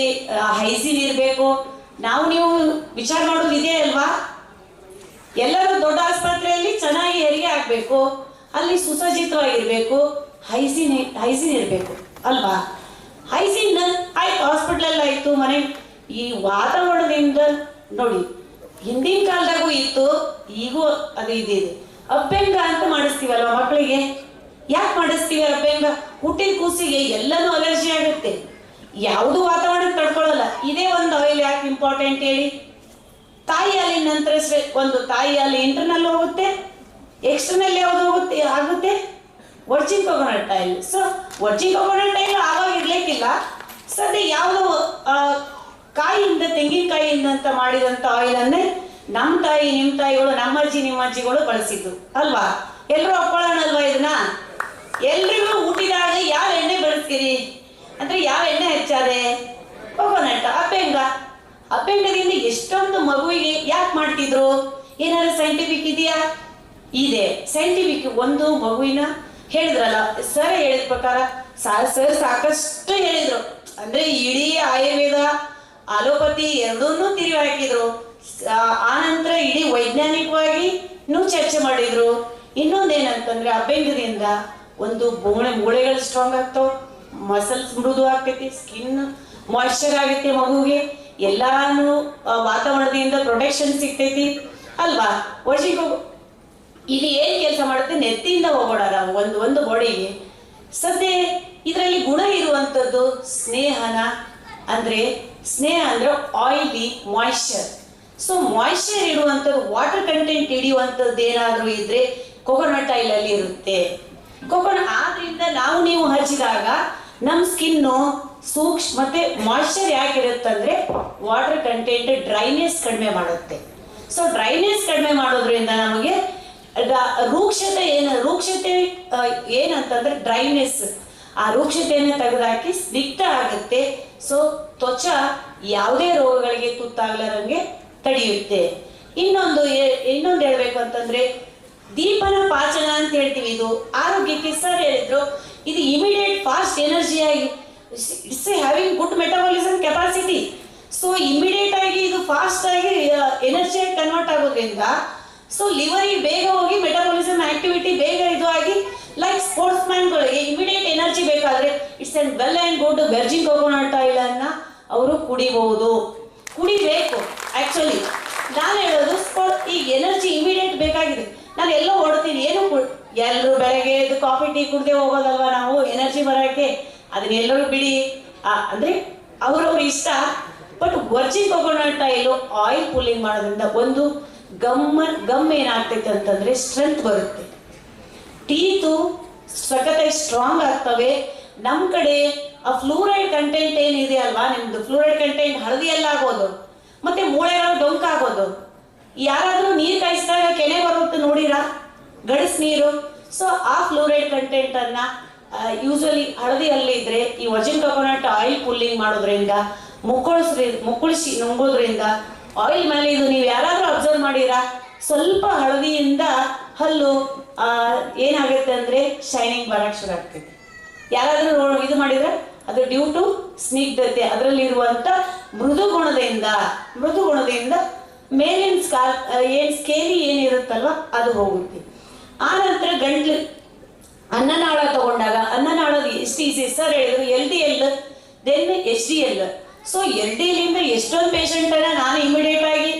ಹೈಜೀನ್ ಇರಬೇಕು. ನೀವು ವಿಚಾರ ಮಾಡೋದು ಇದೆ ಅಲ್ವಾ? ಎಲ್ಲರೂ ದೊಡ್ಡ ಆಸ್ಪತ್ರೆಯಲ್ಲಿ ಚೆನ್ನಾಗಿ ಹೆರಿಗೆ ಆಗಬೇಕು, ಅಲ್ಲಿ ಸುಸಜ್ಜಿತವಾಗಿರಬೇಕು, ಹೈಜೀನ್ ಇರಬೇಕು ಅಲ್ವಾ? ಹೈಜೀನ್ ಆಯ್ತು, ಹಾಸ್ಪಿಟ್ಲಲ್ಲಿ ಆಯಿತು, ಮನೆ. ಈ ವಾತಾವರಣದಿಂದ ನೋಡಿ, ಹಿಂದಿನ ಕಾಲದಾಗೂ ಇತ್ತು, ಈಗೂ ಅದು ಇದೆ. ಅಭ್ಯಂಗ ಅಂತ ಮಾಡಿಸ್ತೀವಲ್ವ ಮಕ್ಕಳಿಗೆ. ಯಾಕೆ ಮಾಡಿಸ್ತೀವಿ ಅಭ್ಯಂಗ? ಹುಟ್ಟಿದ ಕೂಸಿಗೆ ಎಲ್ಲನೂ ಅಲರ್ಜಿ ಆಗುತ್ತೆ, ಯಾವುದು ವಾತಾವರಣ ತಡ್ಕೊಳ್ಳಲ್ಲ. ಇದೇ ಒಂದು ಆಯಿಲ್ ಯಾಕೆ ಇಂಪಾರ್ಟೆಂಟ್ ಹೇಳಿ? ತಾಯಿ ಹಾಲಿನ ನಂತರ ಒಂದು ತಾಯಿ ಹಾಲು ಇಂಟರ್ನಲ್ ಹೋಗುತ್ತೆ, ಎಕ್ಸ್ಟರ್ನಲ್ ಯಾವುದು ಆಗುತ್ತೆ? Virgin coconut oil. So Virgin coconut oil ಆವಾಗ ಇರ್ಲಿಕ್ಕಿಲ್ಲ. ಸದ್ಯ ಯಾವುದೋ ಕಾಯಿಯಿಂದ, ತೆಂಗಿನಕಾಯಿಯಿಂದ ಅಂತ ಮಾಡಿದಂಥ ಆಯಿಲನ್ನೇ ನಮ್ಮ ತಾಯಿ, ನಿಮ್ಮ ತಾಯಿಗಳು, ನಮ್ಮ ಅಜ್ಜಿ, ನಿಮ್ಮ ಅಜ್ಜಿಗಳು ಬಳಸಿದ್ದು ಅಲ್ವಾ? ಎಲ್ಲರೂ ಒಪ್ಕೊಳ್ಳೋಣಲ್ವಾ ಇದನ್ನ? ಎಲ್ರಿಗೂ ಹುಟ್ಟಿದಾಗ ಯಾವ ಎಣ್ಣೆ ಬಳಸ್ತೀರಿ ಅಂದರೆ ಯಾವ ಎಣ್ಣೆ ಹೆಚ್ಚಾದೆ? ಕೋಕೋನಟ್. ಅಭ್ಯಂಗದಿಂದ ಎಷ್ಟೊಂದು ಮಗುವಿಗೆ ಯಾಕೆ ಮಾಡ್ತಿದ್ರು? ಏನಾದ್ರು ಸೈಂಟಿಫಿಕ್ ಇದೆಯಾ? ಇದೆ ಸೈಂಟಿಫಿಕ್. ಒಂದು ಮಗುವಿನ ಹೇಳಿದ್ರಲ್ಲ ಸರ್ ಹೇಳಿದ ಪ್ರಕಾರ ಸರ್ ಸಾಕಷ್ಟು ಹೇಳಿದ್ರು. ಅಂದ್ರೆ ಇಡೀ ಆಯುರ್ವೇದ ಅಲೋಪತಿ ಎರಡನ್ನೂ ತಿರುವಿ ಹಾಕಿದ್ರು. ಆನಂತರ ಇಡೀ ವೈಜ್ಞಾನಿಕವಾಗಿ ಚರ್ಚೆ ಮಾಡಿದ್ರು. ಇನ್ನೊಂದೇನಂತಂದ್ರೆ ಅಭ್ಯಂಗದಿಂದ ಒಂದು ಮೂಳೆಗಳು ಸ್ಟ್ರಾಂಗ್ ಆಗ್ತಾವ, ಮಸಲ್ಸ್ ಮೃದು ಆಗ್ತೈತಿ, ಸ್ಕಿನ್ ಮಾಯಿಶ್ಚರ್ ಆಗೈತಿ, ಮಗುಗೆ ಎಲ್ಲಾನು ವಾತಾವರಣದಿಂದ ಪ್ರೊಟೆಕ್ಷನ್ ಸಿಗ್ತೈತಿ ಅಲ್ವಾ. ವರ್ಷಿಗೆ ಇದು ಏನ್ ಕೆಲಸ ಮಾಡುತ್ತೆ, ನೆತ್ತಿಯಿಂದ ಹೋಗೋಣ ನಾವು ಒಂದು ಬಾಡಿಗೆ. ಸದ್ಯ ಇದರಲ್ಲಿ ಗುಣ ಇರುವಂಥದ್ದು ಸ್ನೇಹ ಅಂದ್ರೆ ಆಯಿಲಿ ಮಾಯಿಶ್ಚರ್. ಸೊ ಮಾಯಿಶ್ಚರ್ ಇಡುವಂಥದ್ದು, ವಾಟರ್ ಕಂಟೆಂಟ್ ಹಿಡಿಯುವಂಥದ್ದು ಏನಾದರೂ ಇದ್ರೆ ಕೊಕೊನಟ್ ಆಯಿಲ್ ಅಲ್ಲಿ ಇರುತ್ತೆ. ಆದ್ರಿಂದ ನೀವು ಹಚ್ಚಿದಾಗ ನಮ್ಮ ಸ್ಕಿನ್ನು ಸೂಕ್ಷ್ಮ ಮತ್ತೆ ಮಾಯಿಶ್ಚರ್ ಯಾಕಿರುತ್ತಂದ್ರೆ ವಾಟರ್ ಕಂಟೆಂಟ್ ಡ್ರೈನೆಸ್ ಕಡಿಮೆ ಮಾಡುತ್ತೆ. ಸೊ ಡ್ರೈನೆಸ್ ಕಡಿಮೆ ಮಾಡೋದ್ರಿಂದ ನಮಗೆ ರೂಕ್ಷತೆ ಏನಂತಂದ್ರೆ ಡ್ರೈನೆಸ್, ಆ ರೂಕ್ಷತೆಯನ್ನು ತೆಗೆದುಹಾಕಿ ಸ್ನಿಗ್ಧ ಆಗುತ್ತೆ. ಸೊ ತ್ವಚ ಯಾವುದೇ ರೋಗಗಳಿಗೆ ತುತ್ತಾಗಲಾರಂಗೆ ತಡೆಯುತ್ತೆ. ಇನ್ನೊಂದು ಹೇಳ್ಬೇಕು ಅಂತಂದ್ರೆ ದೀಪನ ಪಾಚನ ಅಂತ ಹೇಳ್ತೀವಿ. ಇದು ಆರೋಗ್ಯಕ್ಕೆ ಸರ್ ಹೇಳಿದ್ರು, ಇದು ಇಮಿಡಿಯೇಟ್ ಫಾಸ್ಟ್ ಎನರ್ಜಿ ಆಗಿ it's having good metabolism capacity. So immediate ಆಗಿ ಇದು ಫಾಸ್ಟ್ ಆಗಿ ಎನರ್ಜಿಯಾಗಿ ಕನ್ವರ್ಟ್ ಆಗೋದ್ರಿಂದ ಸೊ ಲಿವರಿಗೆ ಬೇಗ ಹೋಗಿ ಮೆಟಬಾಲಿಸಮ್ ಆಕ್ಟಿವಿಟಿ ಬೇಗ ಇದು ಆಗಿ, ಲೈಕ್ ಸ್ಪೋರ್ಟ್ಸ್ ಮ್ಯಾನ್ಗಳಿಗೆ ಇಮಿಡಿಯೇಟ್ ಎನರ್ಜಿ ಬೇಕಾದ್ರೆ it's and well and good virgin coconut oil ಅನ್ನ ಅವರು ಕುಡಿಬೇಕು. ಆಕ್ಚುಲಿ ನಾನು ಹೇಳೋದು ಈಗ ಎನರ್ಜಿ ಇಮಿಡಿಯೇಟ್ ಬೇಕಾಗಿದೆ. ನಾನು ಎಲ್ಲೋ ಓಡ್ತೀನಿ, ಎಲ್ಲರೂ ಬೆಳಗ್ಗೆ ಇದು ಕಾಫಿ ಟೀ ಕುಡ್ದೆ ಹೋಗೋದಲ್ವಾ ನಾವು ಎನರ್ಜಿ ಬರೋಕ್ಕೆ. ಅದನ್ನೆಲ್ಲರೂ ಬಿಡಿ, ಅಂದ್ರೆ ಅವ್ರವ್ರ ಇಷ್ಟ. But Virgin coconut oil pulling ಮಾಡೋದ್ರಿಂದ ಒಂದು ಗಮ್ ಏನಾಗ್ತೈತೆ ಅಂತಂದ್ರೆ ಸ್ಟ್ರೆಂತ್ ಬರುತ್ತೆ, ಟೀತು ಸಖತ್ತಾಗಿ ಸ್ಟ್ರಾಂಗ್ ಆಗ್ತವೆ. ನಮ್ಮ ಕಡೆ ಆ ಫ್ಲೂರೈಡ್ ಕಂಟೆಂಟ್ ಏನಿದೆ ಅಲ್ವಾ, ನಿಮ್ದು ಫ್ಲೂರೈಡ್ ಕಂಟೆಂಟ್ ಹಳದಿ ಎಲ್ಲ ಆಗೋದು, ಮತ್ತೆ ಮೂಳೆಗಳು ಡೊಂಕಾಗೋದು. ಯಾರಾದ್ರೂ ನೀರು ಕಾಯಿಸಿದಾಗ ಕೆನೆ ಬರುತ್ತೆ ನೋಡಿರಾ, ಗಡಸ್ ನೀರು. ಸೊ ಆ ಫ್ಲೂರೈಡ್ ಕಂಟೆಂಟ್ ಅನ್ನ ಯೂಶಲಿ ಹಳದಿಯಲ್ಲಿ ಇದ್ರೆ ಈ ವರ್ಜಿನ್ ಕೊಕೊನಟ್ ಆಯಿಲ್ ಪುಲ್ಲಿಂಗ್ ಮಾಡೋದ್ರಿಂದ ಮುಕ್ಕಳಿಸಿ ನುಂಗೋದ್ರಿಂದ ಆಯಿಲ್ ಮೇಲೆ ಇದು ನೀವು ಯಾರಾದ್ರೂ ಅಬ್ಸರ್ವ್ ಮಾಡಿರಾ, ಸ್ವಲ್ಪ ಹಳದಿಯಿಂದ ಹಲ್ಲು ಏನಾಗುತ್ತೆ ಅಂದ್ರೆ ಶೈನಿಂಗ್ ಬರಕ್ಕೆ ಶುರು ಆಗ್ತೈತಿ. ಯಾರಾದ್ರೂ ಇದು ಮಾಡಿದ್ರೆ ಅದು ಡ್ಯೂ ಟು ಸ್ನಿಗ್ಧತೆ, ಅದರಲ್ಲಿರುವಂತ ಮೃದು ಗುಣದಿಂದ ಮೇಲಿನ ಸ್ಕೇಲಿ ಏನಿರುತ್ತಲ್ವ ಅದು ಹೋಗುತ್ತೆ. ಆ ನಂತರ ಗಂಟ್ಲು ಅನ್ನನಾಳ ತಗೊಂಡಾಗ ಅನ್ನನಾಳದ ಸರ್ ಹೇಳಿದ್ರು LDL then HDL. So LDL ಇಂದ ಎಷ್ಟೊಂದು ಪೇಷಂಟನ್ನ ನಾನು ಇಮಿಡಿಯೇಟ್ ಆಗಿ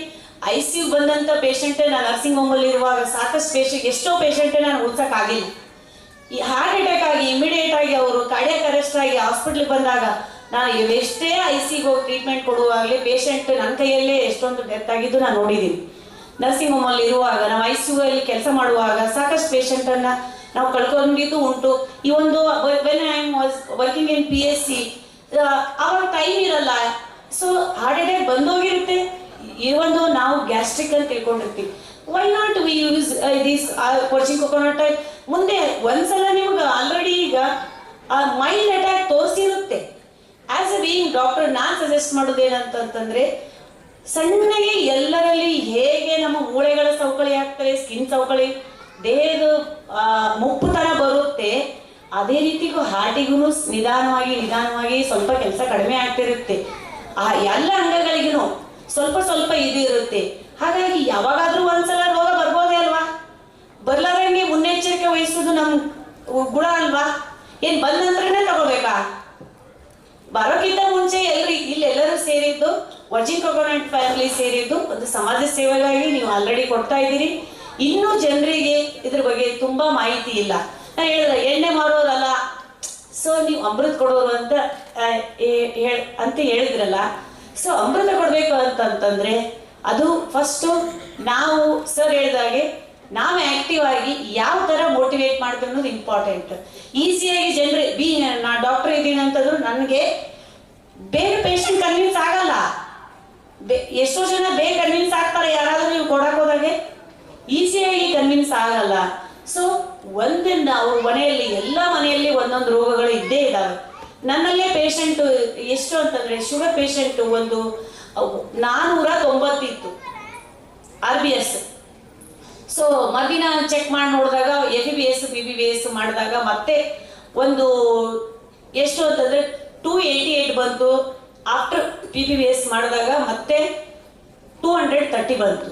ICU ಬಂದಂತ ಪೇಷಂಟ್ ನಾನು ನರ್ಸಿಂಗ್ ಹೋಮ್ ಅಲ್ಲಿ ಇರುವಾಗ ಸಾಕಷ್ಟು ಎಷ್ಟೋ ಪೇಷಂಟ್ ನಾನು ಉಳ್ಸಕ್ಕಾಗಿಲ್ಲ. ಈ ಹಾರ್ಟ್ ಅಟ್ಯಾಕ್ ಆಗಿ ಇಮಿಡಿಯೇಟ್ ಆಗಿ ಅವರು ಕಾರ್ಡಿಯಾಕ್ ಅರೆಸ್ಟ್ ಆಗಿ ಹಾಸ್ಪಿಟ್ಲಿಗೆ ಬಂದಾಗ ನಾನು ಎಷ್ಟೇ ICUಗೆ ಹೋಗಿ ಟ್ರೀಟ್ಮೆಂಟ್ ಕೊಡುವಾಗಲೇ ಪೇಷಂಟ್ ನನ್ನ ಕೈಯಲ್ಲೇ ಎಷ್ಟೊಂದು ಡೆತ್ ಆಗಿದ್ದು ನಾನು ನೋಡಿದ್ದೀನಿ. ನರ್ಸಿಂಗ್ ಹೋಮ್ ಅಲ್ಲಿ ಇರುವಾಗ ನಾವು ICU ಅಲ್ಲಿ ಕೆಲಸ ಮಾಡುವಾಗ ಸಾಕಷ್ಟು ಪೇಷಂಟನ್ನು ನಾವು ಕಳ್ಕೊಂಡಿದ್ದು ಉಂಟು. ಈ ಒಂದು when I was working in PSC ಅವಾಗ ಟೈಮ್ ಇರಲ್ಲ. ಸೊ ಹಾರ್ಟ್ ಅಟ್ಯಾಕ್ ಬಂದೋಗಿರುತ್ತೆ. ಈ ಒಂದು ನಾವು ಗ್ಯಾಸ್ಟ್ರಿಕ್ ಅಂತ ತಿಳ್ಕೊಂಡಿರ್ತೀವಿ. Why not we use this virgin coconut oil. ಮುಂದೆ ಒಂದ್ಸಲ ನಿಮ್ಗೆ ಆಲ್ರೆಡಿ ಈಗ ಮೈಲ್ಡ್ ಅಟ್ಯಾಕ್ ತೋರಿಸಿರುತ್ತೆ. ಆಸ್ ಎ ಬೀಯಿಂಗ್ ಡಾಕ್ಟರ್ ನಾನು ಸಜೆಸ್ಟ್ ಮಾಡೋದು ಏನಂತಂದ್ರೆ, ಸಣ್ಣಗೆ ಎಲ್ಲರಲ್ಲಿ ಹೇಗೆ ನಮ್ಮ ಮೂಳೆಗಳ ಸವಕಳಿ ಆಗ್ತವೆ, ಸ್ಕಿನ್ ಸವಕಳಿ, ದೇಹದ ಮುಪ್ಪುತನ ಬರುತ್ತೆ, ಅದೇ ರೀತಿಗೂ ಹಾರ್ಟಿಗೂ ನಿಧಾನವಾಗಿ ಸ್ವಲ್ಪ ಕೆಲಸ ಕಡಿಮೆ ಆಗ್ತಿರುತ್ತೆ. ಆ ಎಲ್ಲ ಅಂಗಗಳಿಗೂ ಸ್ವಲ್ಪ ಇದು ಇರುತ್ತೆ. ಹಾಗಾಗಿ ಯಾವಾಗಾದ್ರೂ ಒಂದ್ಸಲ ರೋಗ ಬರ್ಬೋದೇ ಅಲ್ವಾ, ಬರ್ಲಾರಂಗೆ ಮುನ್ನೆಚ್ಚರಿಕೆ ವಹಿಸೋದು ನಮ್ಮ ಗುಣ ಅಲ್ವಾ. ಏನ್ ಬಂದ ನಂತರನೇ ತಗೋಬೇಕಾ? ಬರೋಕ್ಕಿಂತ ಮುಂಚೆ ಇಲ್ಲೆಲ್ಲರೂ ಸೇರಿದ್ದು ವರ್ಜಿನ್ ಕೊಕೊನಟ್ ಫ್ಯಾಮಿಲಿ ಸೇರಿದ್ದು ಒಂದು ಸಮಾಜ ಸೇವೆಗಾಗಿ ನೀವು ಆಲ್ರೆಡಿ ಕೊಡ್ತಾ ಇದ್ದೀರಿ. ಇನ್ನೂ ಜನರಿಗೆ ಇದ್ರ ಬಗ್ಗೆ ತುಂಬಾ ಮಾಹಿತಿ ಇಲ್ಲ. ನಾನು ಹೇಳಿದ್ರೆ ಎಣ್ಣೆ ಮಾರೋರಲ್ಲ, ಸೊ ನೀವು ಅಮೃತ ಕೊಡೋರು ಅಂತ ಹೇಳಿದ್ರಲ್ಲ. ಸೊ ಅಮೃತ ಕೊಡಬೇಕು ಅಂತಂತಂದ್ರೆ ಅದು ಫಸ್ಟು ನಾವು ಸರ್ ಹೇಳಿದಾಗೆ ನಾವು ಆಕ್ಟಿವ್ ಆಗಿ ಯಾವ ಥರ ಮೋಟಿವೇಟ್ ಮಾಡ್ತೀವಿ ಅನ್ನೋದು ಇಂಪಾರ್ಟೆಂಟ್. ಈಸಿಯಾಗಿ ಜನರು ನಾ ಡಾಕ್ಟರ್ ಇದ್ದೀನಿ ಅಂತಂದ್ರು ನನಗೆ ಬೇಗ ಪೇಷಂಟ್ ಕನ್ವಿನ್ಸ್ ಆಗಲ್ಲ. ಎಷ್ಟೋ ಜನ ಬೇಗ ಕನ್ವಿನ್ಸ್ ಆಗ್ತಾರೆ, ಯಾರಾದ್ರೂ ನೀವು ಕೊಡಕ್ಕೆ ಹೋದಾಗೆ ಈಸಿಯಾಗಿ ಕನ್ವಿನ್ಸ್ ಆಗಲ್ಲ. ಸೊ ನಾವು ಮನೆಯಲ್ಲಿ ಎಲ್ಲ ಮನೆಯಲ್ಲಿ ಒಂದೊಂದು ರೋಗಗಳು ಇದ್ದೇ ಇದ್ದಾವೆ. ನನ್ನಲ್ಲೇ ಪೇಷಂಟ್ ಎಷ್ಟು ಅಂತಂದ್ರೆ ಶುಗರ್ ಪೇಷಂಟ್ ಒಂದು 490 ಇತ್ತು RBS. ಸೊ ಮಧ್ಯಾಹ್ನ ಚೆಕ್ ಮಾಡಿ ನೋಡಿದಾಗ FBS BBBS ಮಾಡಿದಾಗ ಮತ್ತೆ ಒಂದು ಎಷ್ಟು ಅಂತಂದರೆ 288 ಬಂತು. ಆಫ್ಟರ್ PPBS ಮಾಡಿದಾಗ ಮತ್ತೆ 230 ಬಂತು.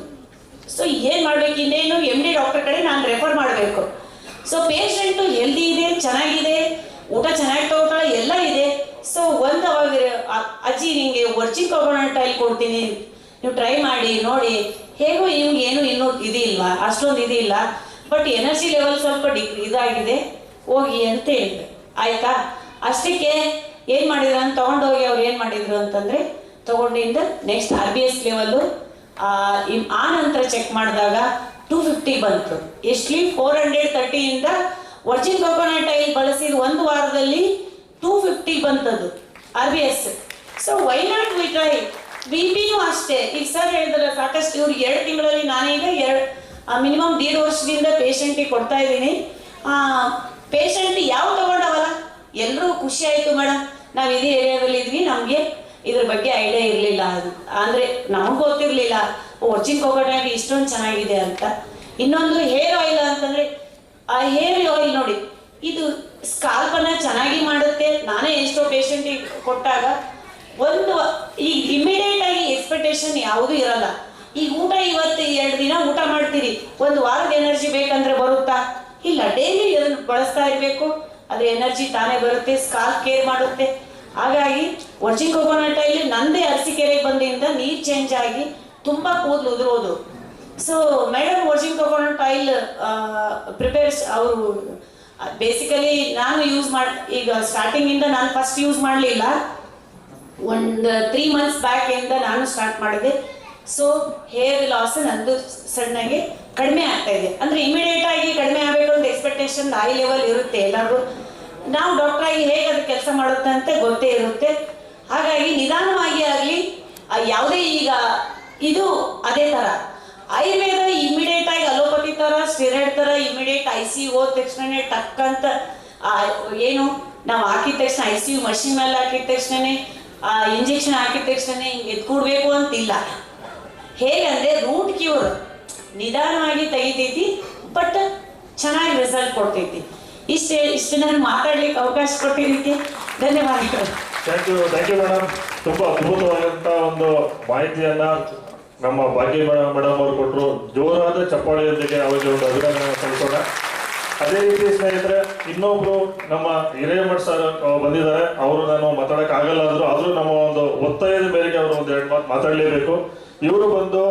ಸೊ ಏನು ಮಾಡಬೇಕು, ಇನ್ನೇನು MD ಡಾಕ್ಟರ್ ಕಡೆ ನಾನು ರೆಫರ್ ಮಾಡಬೇಕು. ಸೊ ಪೇಷಂಟು ಹೆಲ್ದಿ ಇದೆ, ಚೆನ್ನಾಗಿದೆ, ಊಟ ಚೆನ್ನಾಗಿ ತಗೋತಾಳೆ, ಎಲ್ಲ ಇದೆ. ಸೊ ಒಂದು ಅವಾಗ ಅಜ್ಜಿ ನಿಮಗೆ ವರ್ಜಿನ್ ಕೋಕೋನಟ್ ಆಯಿಲ್ ಕೊಡ್ತೀನಿ, ನೀವು ಟ್ರೈ ಮಾಡಿ ನೋಡಿ. ಹೇಗೋ ಇವ್ಗೆ ಏನು ಇನ್ನೂ ಇದಿಲ್ಲ, ಅಷ್ಟೊಂದು ಇದಿಲ್ಲ, ಬಟ್ ಎನರ್ಜಿ ಲೆವೆಲ್ ಸ್ವಲ್ಪ ಇದಾಗಿದೆ, ಹೋಗಿ ಅಂತ ಹೇಳಿದೆ. ಆಯಿತಾ? ಅಷ್ಟಕ್ಕೆ ಏನು ಮಾಡಿದ್ರು ಅಂತ ತೊಗೊಂಡೋಗಿ ಅವ್ರು ಏನು ಮಾಡಿದ್ರು ಅಂತಂದರೆ, ತೊಗೊಂಡಿಂದ ನೆಕ್ಸ್ಟ್ RBS ಲೆವೆಲ್ಲು ಆ ನಂತರ ಚೆಕ್ ಮಾಡಿದಾಗ 250 ಬಂತು. ಎಷ್ಟಲಿ 430ಇಂದ ವರ್ಜಿನ್ ಕೋಕೋನಟ್ ಆಯಿಲ್ ಬಳಸಿದ ಒಂದು ವಾರದಲ್ಲಿ 250 ಬಂತದ್ದು RBS. So why not we try? BP-ನೂ ಅಷ್ಟೇ. ಈಗ ಸರ್ ಹೇಳಿದ್ರೆ ಸಾಕಷ್ಟು, ಇವ್ರಿಗೆ 2 ತಿಂಗಳಲ್ಲಿ ನಾನೀಗ ಮಿನಿಮಮ್ 1.5 ವರ್ಷದಿಂದ ಪೇಷಂಟಿಗೆ ಕೊಡ್ತಾ ಇದ್ದೀನಿ. ಪೇಷಂಟ್ ಯಾವ ತಗೊಂಡವಲ್ಲ ಎಲ್ಲರೂ ಖುಷಿ ಆಯಿತು ಮೇಡಮ್, ನಾವು ಇದೇ ಏರಿಯಾದಲ್ಲಿ ಇದ್ವಿ, ನಮಗೆ ಇದ್ರ ಬಗ್ಗೆ ಐಡಿಯಾ ಇರಲಿಲ್ಲ, ಅಂದರೆ ನಮಗೆ ಗೊತ್ತಿರಲಿಲ್ಲ ವರ್ಜಿನ್ ಕೋಕೋನಟ್ ಇಷ್ಟೊಂದು ಚೆನ್ನಾಗಿದೆ ಅಂತ. ಇನ್ನೊಂದು ಹೇರ್ ಆಯಿಲ್ ಅಂತಂದರೆ, ಆ ಹೇರ್ ಆಯಿಲ್ ನೋಡಿ, ಇದು ಸ್ಕಾಲ್ಪನ್ನು ಚೆನ್ನಾಗಿ ಮಾಡುತ್ತೆ. ನಾನೇ ಎಷ್ಟೋ ಪೇಷಂಟಿಗೆ ಕೊಟ್ಟಾಗ ಈಗ ಇಮಿಡಿಯೇಟ್ ಆಗಿ ಎಕ್ಸ್ಪೆಕ್ಟೇಷನ್ ಯಾವುದೂ ಇರಲ್ಲ. ಈಗ ಊಟ ಇವತ್ತು 2 ದಿನ ಊಟ ಮಾಡ್ತೀರಿ, ಒಂದು ವಾರದ ಎನರ್ಜಿ ಬೇಕಂದ್ರೆ ಬರುತ್ತಾ? ಇಲ್ಲ. ಡೈಲಿ ಅದನ್ನು ಬಳಸ್ತಾ ಇರಬೇಕು, ಅದು ಎನರ್ಜಿ ತಾನೇ ಬರುತ್ತೆ, ಸ್ಕಾಲ್ಪ್ ಕೇರ್ ಮಾಡುತ್ತೆ. ಹಾಗಾಗಿ ವರ್ಜಿನ್ ಕೋಕೋನಟ್ ಆಯಿಲ್ ನಂದೇ ಅರಸೀಕೆರೆಗೆ ಬಂದಿಂದ ನೀರು ಚೇಂಜ್ ಆಗಿ ತುಂಬ ಕೂದಲು ಉದುರೋದು. So madam virgin coconut oil prepares ಅವರು ಬೇಸಿಕಲಿ ನಾನು ಯೂಸ್ ಈಗ ಸ್ಟಾರ್ಟಿಂಗಿಂದ ನಾನು ಫಸ್ಟ್ ಯೂಸ್ ಮಾಡಲಿಲ್ಲ, ಒಂದು 3 months ಬ್ಯಾಕಿಂದ ನಾನು ಸ್ಟಾರ್ಟ್ ಮಾಡಿದೆ. ಸೊ ಹೇರ್ ಲಾಸ್ ನಂದು ಸಣ್ಣಗೆ ಕಡಿಮೆ ಆಗ್ತಾ ಇದೆ. ಅಂದರೆ ಇಮಿಡಿಯೇಟ್ ಆಗಿ ಕಡಿಮೆ ಆಗಬೇಕು ಅಂತ ಎಕ್ಸ್ಪೆಕ್ಟೇಷನ್ ಹೈ ಲೆವೆಲ್ ಇರುತ್ತೆ ಎಲ್ಲರಿಗೂ. ನಾವು ಡಾಕ್ಟ್ರಾಗಿ ಹೇಗೆ ಅದು ಕೆಲಸ ಮಾಡುತ್ತೆ ಅಂತ ಗೊತ್ತೇ ಇರುತ್ತೆ. ಹಾಗಾಗಿ ನಿಧಾನವಾಗಿ ಆಗಲಿ, ಯಾವುದೇ ಈಗ ಇದು ಅದೇ ಥರ ಆಯುರ್ವೇದ ಇಮಿಡಿಯೇಟ್ ಆಗಿ ಅಲೋಪತಿ ಥರ ಸ್ಟೆರಾಯ್ಡ್ ಥರ ಇಮಿಡಿಯೇಟ್ ICU ಹೋದ ತಕ್ಷಣನೇ ಟಕ್ ಅಂತ ಏನು ನಾವು ಹಾಕಿದ ತಕ್ಷಣ ICU ಮಷಿನ್ ಮೇಲೆ ಹಾಕಿದ ತಕ್ಷಣನೇ ಇಂಜೆಕ್ಷನ್ ಹಾಕಿದ ತಕ್ಷಣ ಹಿಂಗೆ ಎತ್ಕೊಡ್ಬೇಕು ಅಂತಿಲ್ಲ. ಹೇಗಂದರೆ ರೂಟ್ ಕ್ಯೂರ್ ನಿಧಾನವಾಗಿ ತೆಗಿತೈತಿ, ಬಟ್ ಚೆನ್ನಾಗಿ ರಿಸಲ್ಟ್ ಕೊಡ್ತೈತಿ. ಇಷ್ಟು ನಾನು ಮಾತಾಡ್ಲಿಕ್ಕೆ ಅವಕಾಶ ಕೊಟ್ಟಿದ್ದಕ್ಕೆ ಧನ್ಯವಾದಗಳು. Thank you madam. ತುಂಬ ಅದ್ಭುತವಾದಂಥ ಒಂದು ಮಾಹಿತಿಯನ್ನು ನಮ್ಮ ಭಾಗ್ಯ ಮೇಡಮ್ ಅವರು ಕೊಟ್ಟರು. ಜೋರಾದ ಚಪ್ಪಾಳೆಯೊಂದಿಗೆ ಅವರಿಗೆ ಒಂದು ಅಭಿನಂದನೆ ಸಲ್ಲಿಸೋಣ. ಅದೇ ರೀತಿ ಸ್ನೇಹಿತರೆ, ಇನ್ನೊಬ್ರು ನಮ್ಮ ಹಿರೇಮಠ ಸರ್ ಬಂದಿದ್ದಾರೆ. ಅವರು ನಾನು ಮಾತಾಡಕ್ಕೆ ಆಗಲ್ಲ ಆದರೂ ನಮ್ಮ ಒಂದು ಒತ್ತಾಯದ ಮೇರೆಗೆ ಅವರು ಒಂದು 2 ಮಾತು ಮಾತಾಡಲೇಬೇಕು. ಇವರು ಬಂದು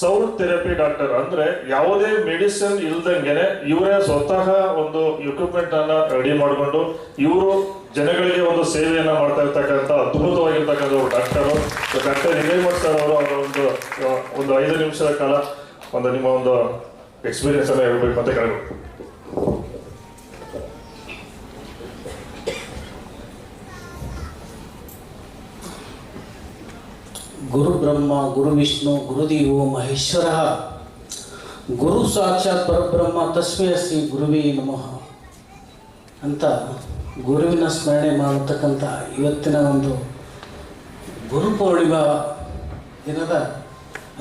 ಸೌಂಡ್ ಥೆರಪಿ ಡಾಕ್ಟರ್, ಅಂದ್ರೆ ಯಾವುದೇ ಮೆಡಿಸಿನ್ ಇಲ್ದಂಗೆನೆ ಇವರೇ ಸ್ವತಃ ಒಂದು ಎಕ್ವಿಪ್ಮೆಂಟ್ ಅನ್ನ ರೆಡಿ ಮಾಡಿಕೊಂಡು ಇವರು ಜನಗಳಿಗೆ ಒಂದು ಸೇವೆಯನ್ನ ಮಾಡ್ತಾ ಇರ್ತಕ್ಕಂಥ ಅದ್ಭುತವಾಗಿರ್ತಕ್ಕಂಥ ಡಾಕ್ಟರ್ ಹಿರೇಮಠ ಸರ್ ಅವರು ಅವರ ಒಂದು 5 ನಿಮಿಷದ ಕಾಲ ನಿಮ್ಮ ಒಂದು ಎಕ್ಸ್ಪೀರಿಯನ್ಸ್ ಅನ್ನ ಹೇಳ್ಬೇಕು ಅಂತ ಕೇಳಬೇಕು. ಗುರು ಬ್ರಹ್ಮ ಗುರು ವಿಷ್ಣು ಗುರುದೇವೋ ಮಹೇಶ್ವರ ಗುರು ಸಾಕ್ಷಾತ್ ಪರಬ್ರಹ್ಮ ತಸ್ಮೈ ಶ್ರೀ ಗುರುವೇ ನಮಃ ಅಂತ ಗುರುವಿನ ಸ್ಮರಣೆ ಮಾಡತಕ್ಕಂಥ ಇವತ್ತಿನ ಒಂದು ಗುರು ಪೂರ್ಣಿಮಾ ದಿನದ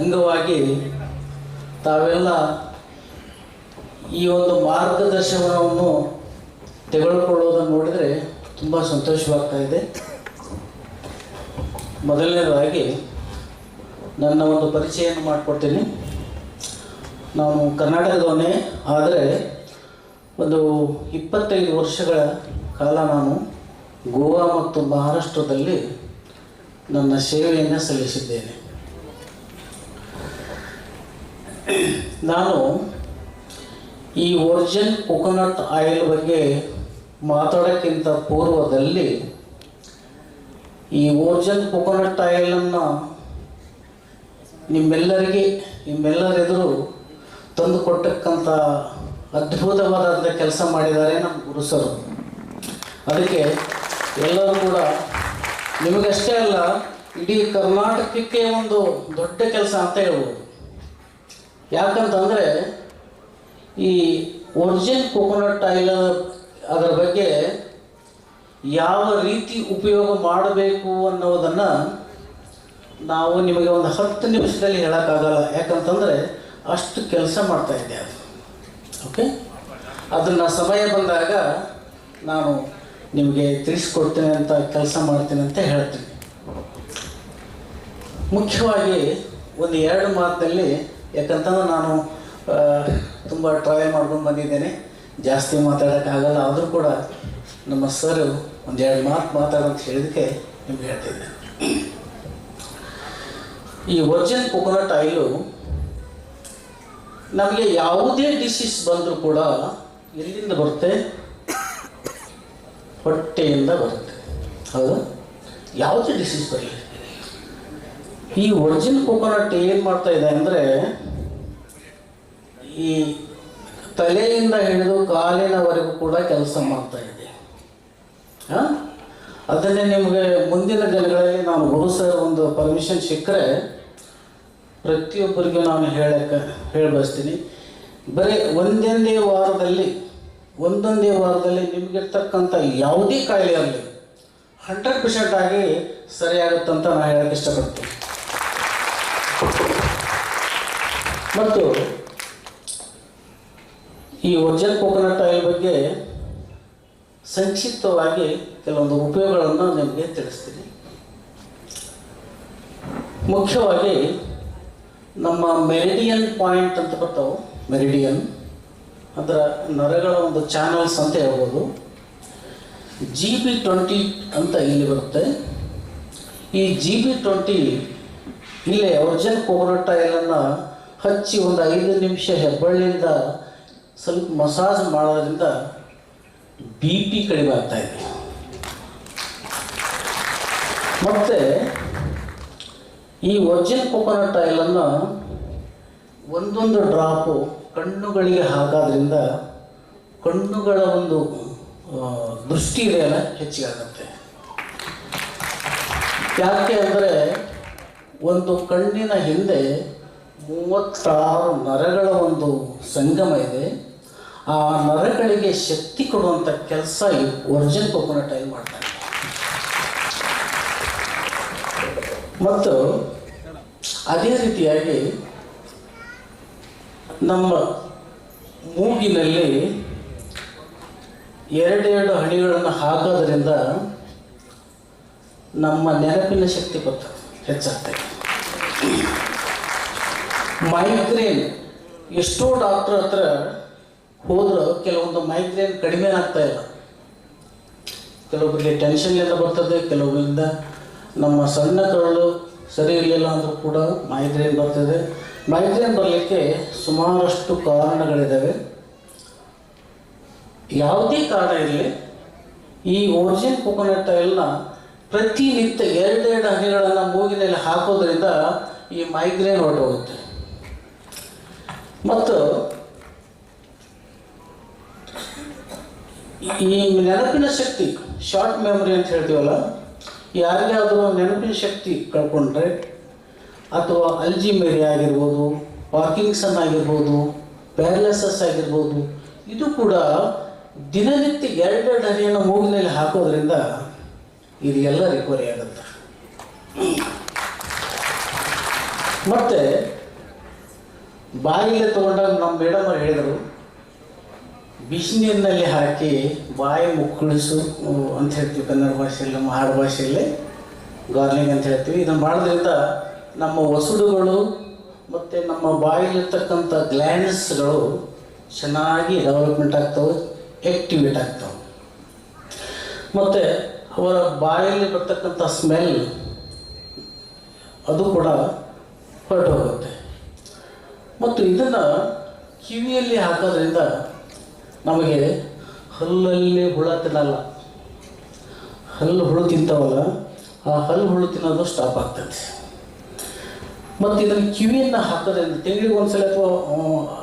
ಅಂಗವಾಗಿ ತಾವೆಲ್ಲ ಈ ಒಂದು ಮಾರ್ಗದರ್ಶನವನ್ನು ತೆಗೆದುಕೊಳ್ಳೋದನ್ನು ನೋಡಿದರೆ ತುಂಬ ಸಂತೋಷವಾಗ್ತಾ ಇದೆ. ಮೊದಲನೇದಾಗಿ ನನ್ನ ಒಂದು ಪರಿಚಯವನ್ನು ಮಾಡಿಕೊಡ್ತೀನಿ. ನಾನು ಕರ್ನಾಟಕದವನೇ, ಆದರೆ ಒಂದು 25 ವರ್ಷಗಳ ಕಾಲ ನಾನು ಗೋವಾ ಮತ್ತು ಮಹಾರಾಷ್ಟ್ರದಲ್ಲಿ ನನ್ನ ಸೇವೆಯನ್ನು ಸಲ್ಲಿಸಿದ್ದೇನೆ. ನಾನು ಈ ವರ್ಜಿನ್ ಕೋಕೋನಟ್ ಆಯಿಲ್ ಬಗ್ಗೆ ಮಾತಾಡೋಕ್ಕಿಂತ ಪೂರ್ವದಲ್ಲಿ ಈ ವರ್ಜಿನ್ ಕೋಕೋನಟ್ ಆಯಿಲನ್ನು ನಿಮ್ಮೆಲ್ಲರೆದುರು ತಂದು ಕೊಟ್ಟಕ್ಕಂಥ ಅದ್ಭುತವಾದಂಥ ಕೆಲಸ ಮಾಡಿದ್ದಾರೆ ನಮ್ಮ ಗುರುಸರು. ಅದಕ್ಕೆ ಎಲ್ಲರೂ ಕೂಡ ನಿಮಗಷ್ಟೇ ಅಲ್ಲ, ಇಡೀ ಕರ್ನಾಟಕಕ್ಕೆ ಒಂದು ದೊಡ್ಡ ಕೆಲಸ ಅಂತ ಹೇಳ್ಬೋದು. ಯಾಕಂತಂದರೆ ಈ ವರ್ಜಿನ್ ಕೋಕೋನಟ್ ಆಯಿಲ್ ಅದರ ಬಗ್ಗೆ ಯಾವ ರೀತಿ ಉಪಯೋಗ ಮಾಡಬೇಕು ಅನ್ನೋದನ್ನು ನಾವು ನಿಮಗೆ ಒಂದು 10 ನಿಮಿಷದಲ್ಲಿ ಹೇಳೋಕ್ಕಾಗಲ್ಲ. ಯಾಕಂತಂದರೆ ಅಷ್ಟು ಕೆಲಸ ಮಾಡ್ತಾಯಿದ್ದೆ ಅದು. ಓಕೆ, ಅದನ್ನು ಸಮಯ ಬಂದಾಗ ನಾನು ನಿಮಗೆ ತಿಳಿಸ್ಕೊಡ್ತೀನಿ ಅಂತ ಕೆಲಸ ಮಾಡ್ತೀನಿ ಅಂತ ಹೇಳ್ತೀನಿ. ಮುಖ್ಯವಾಗಿ ಒಂದು 2 ಮಾತಿನಲ್ಲಿ, ಯಾಕಂತಂದ್ರೆ ನಾನು ತುಂಬ ಟ್ರೈ ಮಾಡ್ಕೊಂಡು ಬಂದಿದ್ದೇನೆ, ಜಾಸ್ತಿ ಮಾತಾಡೋಕ್ಕಾಗಲ್ಲ. ಆದರೂ ಕೂಡ ನಮ್ಮ ಸರ್ ಒಂದು 2 ಮಾತು ಮಾತಾಡೋಂತ ಹೇಳಿದಕ್ಕೆ ನಿಮ್ಗೆ ಹೇಳ್ತಿದ್ದೆ. ಈ ವರ್ಜಿನ್ ಕೊಕೊನಟ್ ಆಯಿಲು ನಮಗೆ ಯಾವುದೇ ಡಿಸೀಸ್ ಬಂದರೂ ಕೂಡ ಎಲ್ಲಿಂದ ಬರುತ್ತೆ? ಹೊಟ್ಟೆಯಿಂದ ಬರುತ್ತೆ. ಹೌದಾ? ಯಾವುದೇ ಡಿಸೀಸ್ ಬರಲಿ, ಈ ವರ್ಜಿನ್ ಕೊಕೊನಟ್ ಏನು ಮಾಡ್ತಾ ಇದೆ ಅಂದರೆ, ಈ ತಲೆಯಿಂದ ಹಿಡಿದು ಕಾಲಿನವರೆಗೂ ಕೂಡ ಕೆಲಸ ಮಾಡ್ತಾ ಇದೆ. ಅದನ್ನೇ ನಿಮಗೆ ಮುಂದಿನ ದಿನಗಳಲ್ಲಿ ನಾನು ಗುರು ಸರ್ ಒಂದು ಪರ್ಮಿಷನ್ ಸಿಕ್ಕರೆ ಪ್ರತಿಯೊಬ್ಬರಿಗೂ ನಾನು ಹೇಳಬಯಸ್ತೀನಿ. ಬರೀ ಒಂದೊಂದೇ ವಾರದಲ್ಲಿ ನಿಮಗಿರ್ತಕ್ಕಂಥ ಯಾವುದೇ ಕಾಯಿಲೆ ಆಗಲಿ 100% ಆಗಿ ಸರಿಯಾಗುತ್ತಂತ ನಾನು ಹೇಳೋಕ್ಕೆ ಇಷ್ಟಪಡ್ತೀನಿ. ಮತ್ತು ಈ ವರ್ಜಿನ್ ಕೊಕೊನಟ್ ಆಯಿಲ್ ಬಗ್ಗೆ ಸಂಕ್ಷಿಪ್ತವಾಗಿ ಕೆಲವೊಂದು ಉಪಯೋಗಗಳನ್ನು ನಿಮಗೆ ತಿಳಿಸ್ತೀನಿ. ಮುಖ್ಯವಾಗಿ ನಮ್ಮ ಮೆರಿಡಿಯನ್ ಪಾಯಿಂಟ್ ಅಂತ ಬರ್ತಾವೆ. ಮೆರಿಡಿಯನ್ ಅದರ ನರಗಳ ಒಂದು ಚಾನಲ್ಸ್ ಅಂತ ಹೇಳ್ಬೋದು. GB20 ಅಂತ ಇಲ್ಲಿ ಬರುತ್ತೆ. ಈ GB20 ಇಲ್ಲೇ ವರ್ಜಿನ್ ಕೊಕೊನಟ್ ಆಯಿಲನ್ನು ಹಚ್ಚಿ ಒಂದು 5 ನಿಮಿಷ ಹೆಬ್ಬಳ್ಳಿಯಿಂದ ಸ್ವಲ್ಪ ಮಸಾಜ್ ಮಾಡೋದ್ರಿಂದ BP ಕಡಿಮೆ ಆಗ್ತಾ ಇದೆ. ಮತ್ತು ಈ ವರ್ಜಿನ್ ಕೊಕೊನಟ್ ಆಯಿಲನ್ನು ಒಂದೊಂದು ಡ್ರಾಪು ಕಣ್ಣುಗಳಿಗೆ ಹಾಕೋದ್ರಿಂದ ಕಣ್ಣುಗಳ ಒಂದು ದೃಷ್ಟಿ ಇದೆಯಲ್ಲ ಹೆಚ್ಚಿಗೆ ಆಗುತ್ತೆ. ಯಾಕೆ ಅಂದರೆ ಒಂದು ಕಣ್ಣಿನ ಹಿಂದೆ 36 ನರಗಳ ಒಂದು ಸಂಗಮ ಇದೆ. ಆ ನರಗಳಿಗೆ ಶಕ್ತಿ ಕೊಡುವಂಥ ಕೆಲಸ ಈ ವರ್ಜಿನ್ ಕೊಕೊನಟ್ ಆಯಿಲ್ ಮಾಡ್ತಾರೆ. ಮತ್ತು ಅದೇ ರೀತಿಯಾಗಿ ನಮ್ಮ ಮೂಗಿನಲ್ಲಿ 2 ಹನಿಗಳನ್ನು ಹಾಕೋದ್ರಿಂದ ನಮ್ಮ ನೆನಪಿನ ಶಕ್ತಿ ಹೆಚ್ಚಾಗ್ತದೆ. ಮೈಗ್ರೇನ್ ಎಷ್ಟೋ ಡಾಕ್ಟರ್ ಹತ್ರ ಹೋದರೂ ಕೆಲವೊಂದು ಮೈಗ್ರೇನ್ ಕಡಿಮೆ ಆಗ್ತಾ ಇಲ್ಲ. ಕೆಲವೊಬ್ಬರಿಗೆ ಟೆನ್ಷನ್ನಿಂದ ಬರ್ತದೆ, ಕೆಲವೊಬ್ಬರಿಂದ ನಮ್ಮ ಸಣ್ಣ ಕರಳು ಸರಿ ಇರಲಿಲ್ಲ ಅಂದರೂ ಕೂಡ ಮೈಗ್ರೇನ್ ಬರ್ತದೆ. ಮೈಗ್ರೇನ್ ಬರಲಿಕ್ಕೆ ಸುಮಾರಷ್ಟು ಕಾರಣಗಳಿದ್ದಾವೆ. ಯಾವುದೇ ಕಾರಣ ಇರಲಿ, ಈ ವರ್ಜಿನ್ ಕೊಕೊನಟ್ ಆಯಿಲ್ನ ಪ್ರತಿನಿತ್ಯ 2 ಹನಿಗಳನ್ನು ಮೂಗಿನಲ್ಲಿ ಹಾಕೋದ್ರಿಂದ ಈ ಮೈಗ್ರೇನ್ ಹೊರಟೋಗುತ್ತೆ. ಮತ್ತು ಈ ನೆನಪಿನ ಶಕ್ತಿ, ಶಾರ್ಟ್ ಮೆಮೊರಿ ಅಂತ ಹೇಳ್ತೀವಲ್ಲ, ಯಾರಿಗಾದರೂ ನೆನಪಿನ ಶಕ್ತಿ ಕಳ್ಕೊಂಡ್ರೆ ಅಥವಾ ಅಲ್ಜಿಮೇರಿ ಆಗಿರ್ಬೋದು, ಪಾರ್ಕಿನ್ಸನ್ ಆಗಿರ್ಬೋದು, ಪ್ಯಾರಲಿಸಿಸ್ ಆಗಿರ್ಬೋದು, ಇದು ಕೂಡ ದಿನನಿತ್ಯ 2 ಹನಿಯನ್ನು ಮೂಗಿನಲ್ಲಿ ಹಾಕೋದ್ರಿಂದ ಇದೆಲ್ಲ ರಿಕವರಿ ಆಗುತ್ತೆ. ಮತ್ತು ಬಾಯಿಗೆ ತೊಗೊಂಡಾಗ ನಮ್ಮ ಮೇಡಮ್ ಅವ್ರು ಹೇಳಿದರು, ಬಿಸಿನೀರಿನಲ್ಲಿ ಹಾಕಿ ಬಾಯಿ ಮುಕ್ಕಳಿಸು ಅಂತ ಹೇಳ್ತೀವಿ ಕನ್ನಡ ಭಾಷೆಯಲ್ಲಿ, ನಮ್ಮ ಆಡು ಭಾಷೆಯಲ್ಲಿ ಗಾರ್ಲಿಂಗ್ ಅಂತ ಹೇಳ್ತೀವಿ. ಇದನ್ನು ಮಾಡೋದ್ರಿಂದ ನಮ್ಮ ಒಸಡುಗಳು ಮತ್ತು ನಮ್ಮ ಬಾಯಿಲಿರ್ತಕ್ಕಂಥ ಗ್ಲ್ಯಾಂಡ್ಸ್ಗಳು ಚೆನ್ನಾಗಿ ಡೆವಲಪ್ಮೆಂಟ್ ಆಗ್ತವೆ, ಆ್ಯಕ್ಟಿವೇಟ್ ಆಗ್ತವೆ. ಮತ್ತು ಅವರ ಬಾಯಲ್ಲಿ ಬರ್ತಕ್ಕಂಥ ಸ್ಮೆಲ್ ಅದು ಕೂಡ ಹೊರಟು ಹೋಗುತ್ತೆ. ಮತ್ತು ಇದನ್ನು ಕಿವಿಯಲ್ಲಿ ಹಾಕೋದ್ರಿಂದ ನಮಗೆ ಹಲ್ಲಲ್ಲಿ ಹುಳ ತಿನ್ನಲ್ಲ. ಹುಳು ತಿಂತಾವಲ್ಲ, ಆ ಹುಳು ತಿನ್ನೋದು ಸ್ಟಾಪ್ ಆಗ್ತದೆ. ಮತ್ತು ಇದನ್ನು ಕಿವಿಯನ್ನು ಹಾಕೋದ್ರಿಂದ ತಿಂಗಳಿಗೆ ಒಂದ್ಸಲ ಅಥವಾ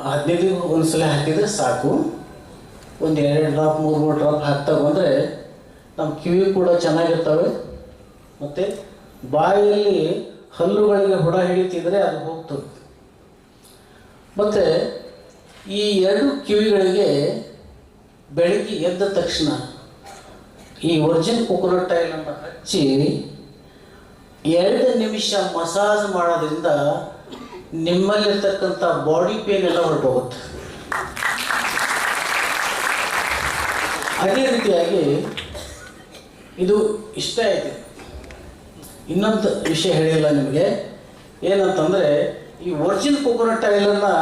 15 ಒಂದ್ಸಲ ಹಾಕಿದರೆ ಸಾಕು. ಒಂದು 2 ಡ್ರಾಪ್ 3 ಡ್ರಾಪ್ ಹಾಕ್ತಾ ಬಂದರೆ ನಮ್ಮ ಕಿವಿ ಕೂಡ ಚೆನ್ನಾಗಿರ್ತವೆ. ಮತ್ತು ಬಾಯಲ್ಲಿ ಹಲ್ಲುಗಳಿಗೆ ಹುಳ ಹಿಡಿತಿದ್ರೆ ಅದು ಹೋಗ್ತದೆ. ಮತ್ತು ಈ 2 ಕಿವಿಗಳಿಗೆ ಬೆಳಗ್ಗೆ ಎದ್ದ ತಕ್ಷಣ ಈ ವರ್ಜಿನ್ ಕೊಕೊನಟ್ ಆಯಿಲನ್ನು ಹಚ್ಚಿ 2 ನಿಮಿಷ ಮಸಾಜ್ ಮಾಡೋದ್ರಿಂದ ನಿಮ್ಮಲ್ಲಿರ್ತಕ್ಕಂಥ ಬಾಡಿ ಪೇನ್ ಎಲ್ಲ ಹೊರಟೋಗುತ್ತೆ. ಅದೇ ರೀತಿಯಾಗಿ ಇದು ಇಷ್ಟ ಆಯಿತು. ಇನ್ನೊಂದು ವಿಷಯ ಹೇಳಿಲ್ಲ ನಿಮಗೆ, ಏನಂತಂದರೆ ಈ ಒರಿಜಿನ್ ಕೊಕೊನಟ್ ಆಯಿಲನ್ನು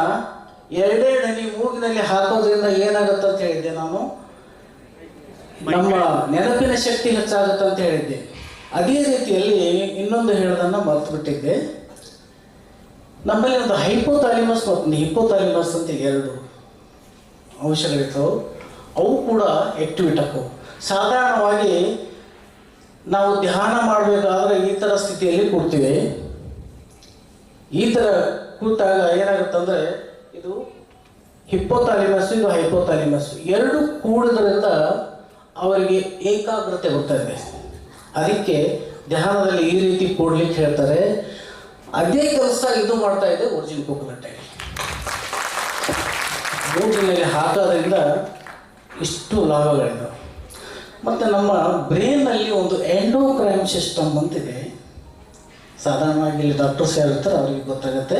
2 ಹನಿ ಮೂಗಿನಲ್ಲಿ ಹಾಕೋದ್ರಿಂದ ಏನಾಗುತ್ತೆ ಅಂತ ಹೇಳಿದ್ದೆ ನಾನು, ನಮ್ಮ ನೆನಪಿನ ಶಕ್ತಿ ಹೆಚ್ಚಾಗುತ್ತೆ ಅಂತ ಹೇಳಿದ್ದೆ. ಅದೇ ರೀತಿಯಲ್ಲಿ ಇನ್ನೊಂದು ಹೇಳೋದನ್ನು ಮರೆತು ಬಿಟ್ಟಿದ್ದೆ. ನಮ್ಮಲ್ಲಿ ಒಂದು ಹೈಪೋಥಾಲಿಮಸ್ ಮತ್ತು ಹಿಪೋಥಾಲಿಮಸ್ ಅಂತ 2 ಅಂಶಗಳಿರ್ತವೆ. ಅವು ಕೂಡ ಆಕ್ಟಿವೇಟ್ ಆಗ್ತವೆ. ಸಾಧಾರಣವಾಗಿ ನಾವು ಧ್ಯಾನ ಮಾಡಬೇಕಾದ್ರೆ ಈ ಥರ ಸ್ಥಿತಿಯಲ್ಲಿ ಕೂಡ್ತೀವಿ. ಈ ಥರ ಕೂತಾಗ ಏನಾಗುತ್ತಂದರೆ ಇದು ಹಿಪ್ಪೋಥಾಲಿಮಸ್, ಇದು ಹೈಪೋಥಾಲಿಮಸ್ 2 ಕೂಡಿದ್ರಿಂದ ಅವರಿಗೆ ಏಕಾಗ್ರತೆ ಗೊತ್ತಾಗಿದೆ. ಅದಕ್ಕೆ ಧ್ಯಾನದಲ್ಲಿ ಈ ರೀತಿ ಕೂಡ್ಲಿಕ್ಕೆ ಹೇಳ್ತಾರೆ. ಅದೇ ಕೆಲಸ ಇದು ಮಾಡ್ತಾ ಇದೆ ಒರಿಜಿನ್ ಕೊಕೊನಟ್ ಆಯಿಲ್. ಮೂಗಿನಲ್ಲಿ ಹಾಕೋದ್ರಿಂದ ಇಷ್ಟು ಲಾಭಗಳಿದ್ದಾವೆ. ಮತ್ತು ನಮ್ಮ ಬ್ರೈನ್ನಲ್ಲಿ ಒಂದು ಎಂಡೋಕ್ರೈನ್ ಸಿಸ್ಟಮ್ ಅಂತಿದೆ. ಸಾಧಾರಣವಾಗಿ ಇಲ್ಲಿ ಡಾಕ್ಟರ್ಸ್ ಹೇಳ್ತಾರೆ, ಅವ್ರಿಗೆ ಗೊತ್ತಾಗುತ್ತೆ.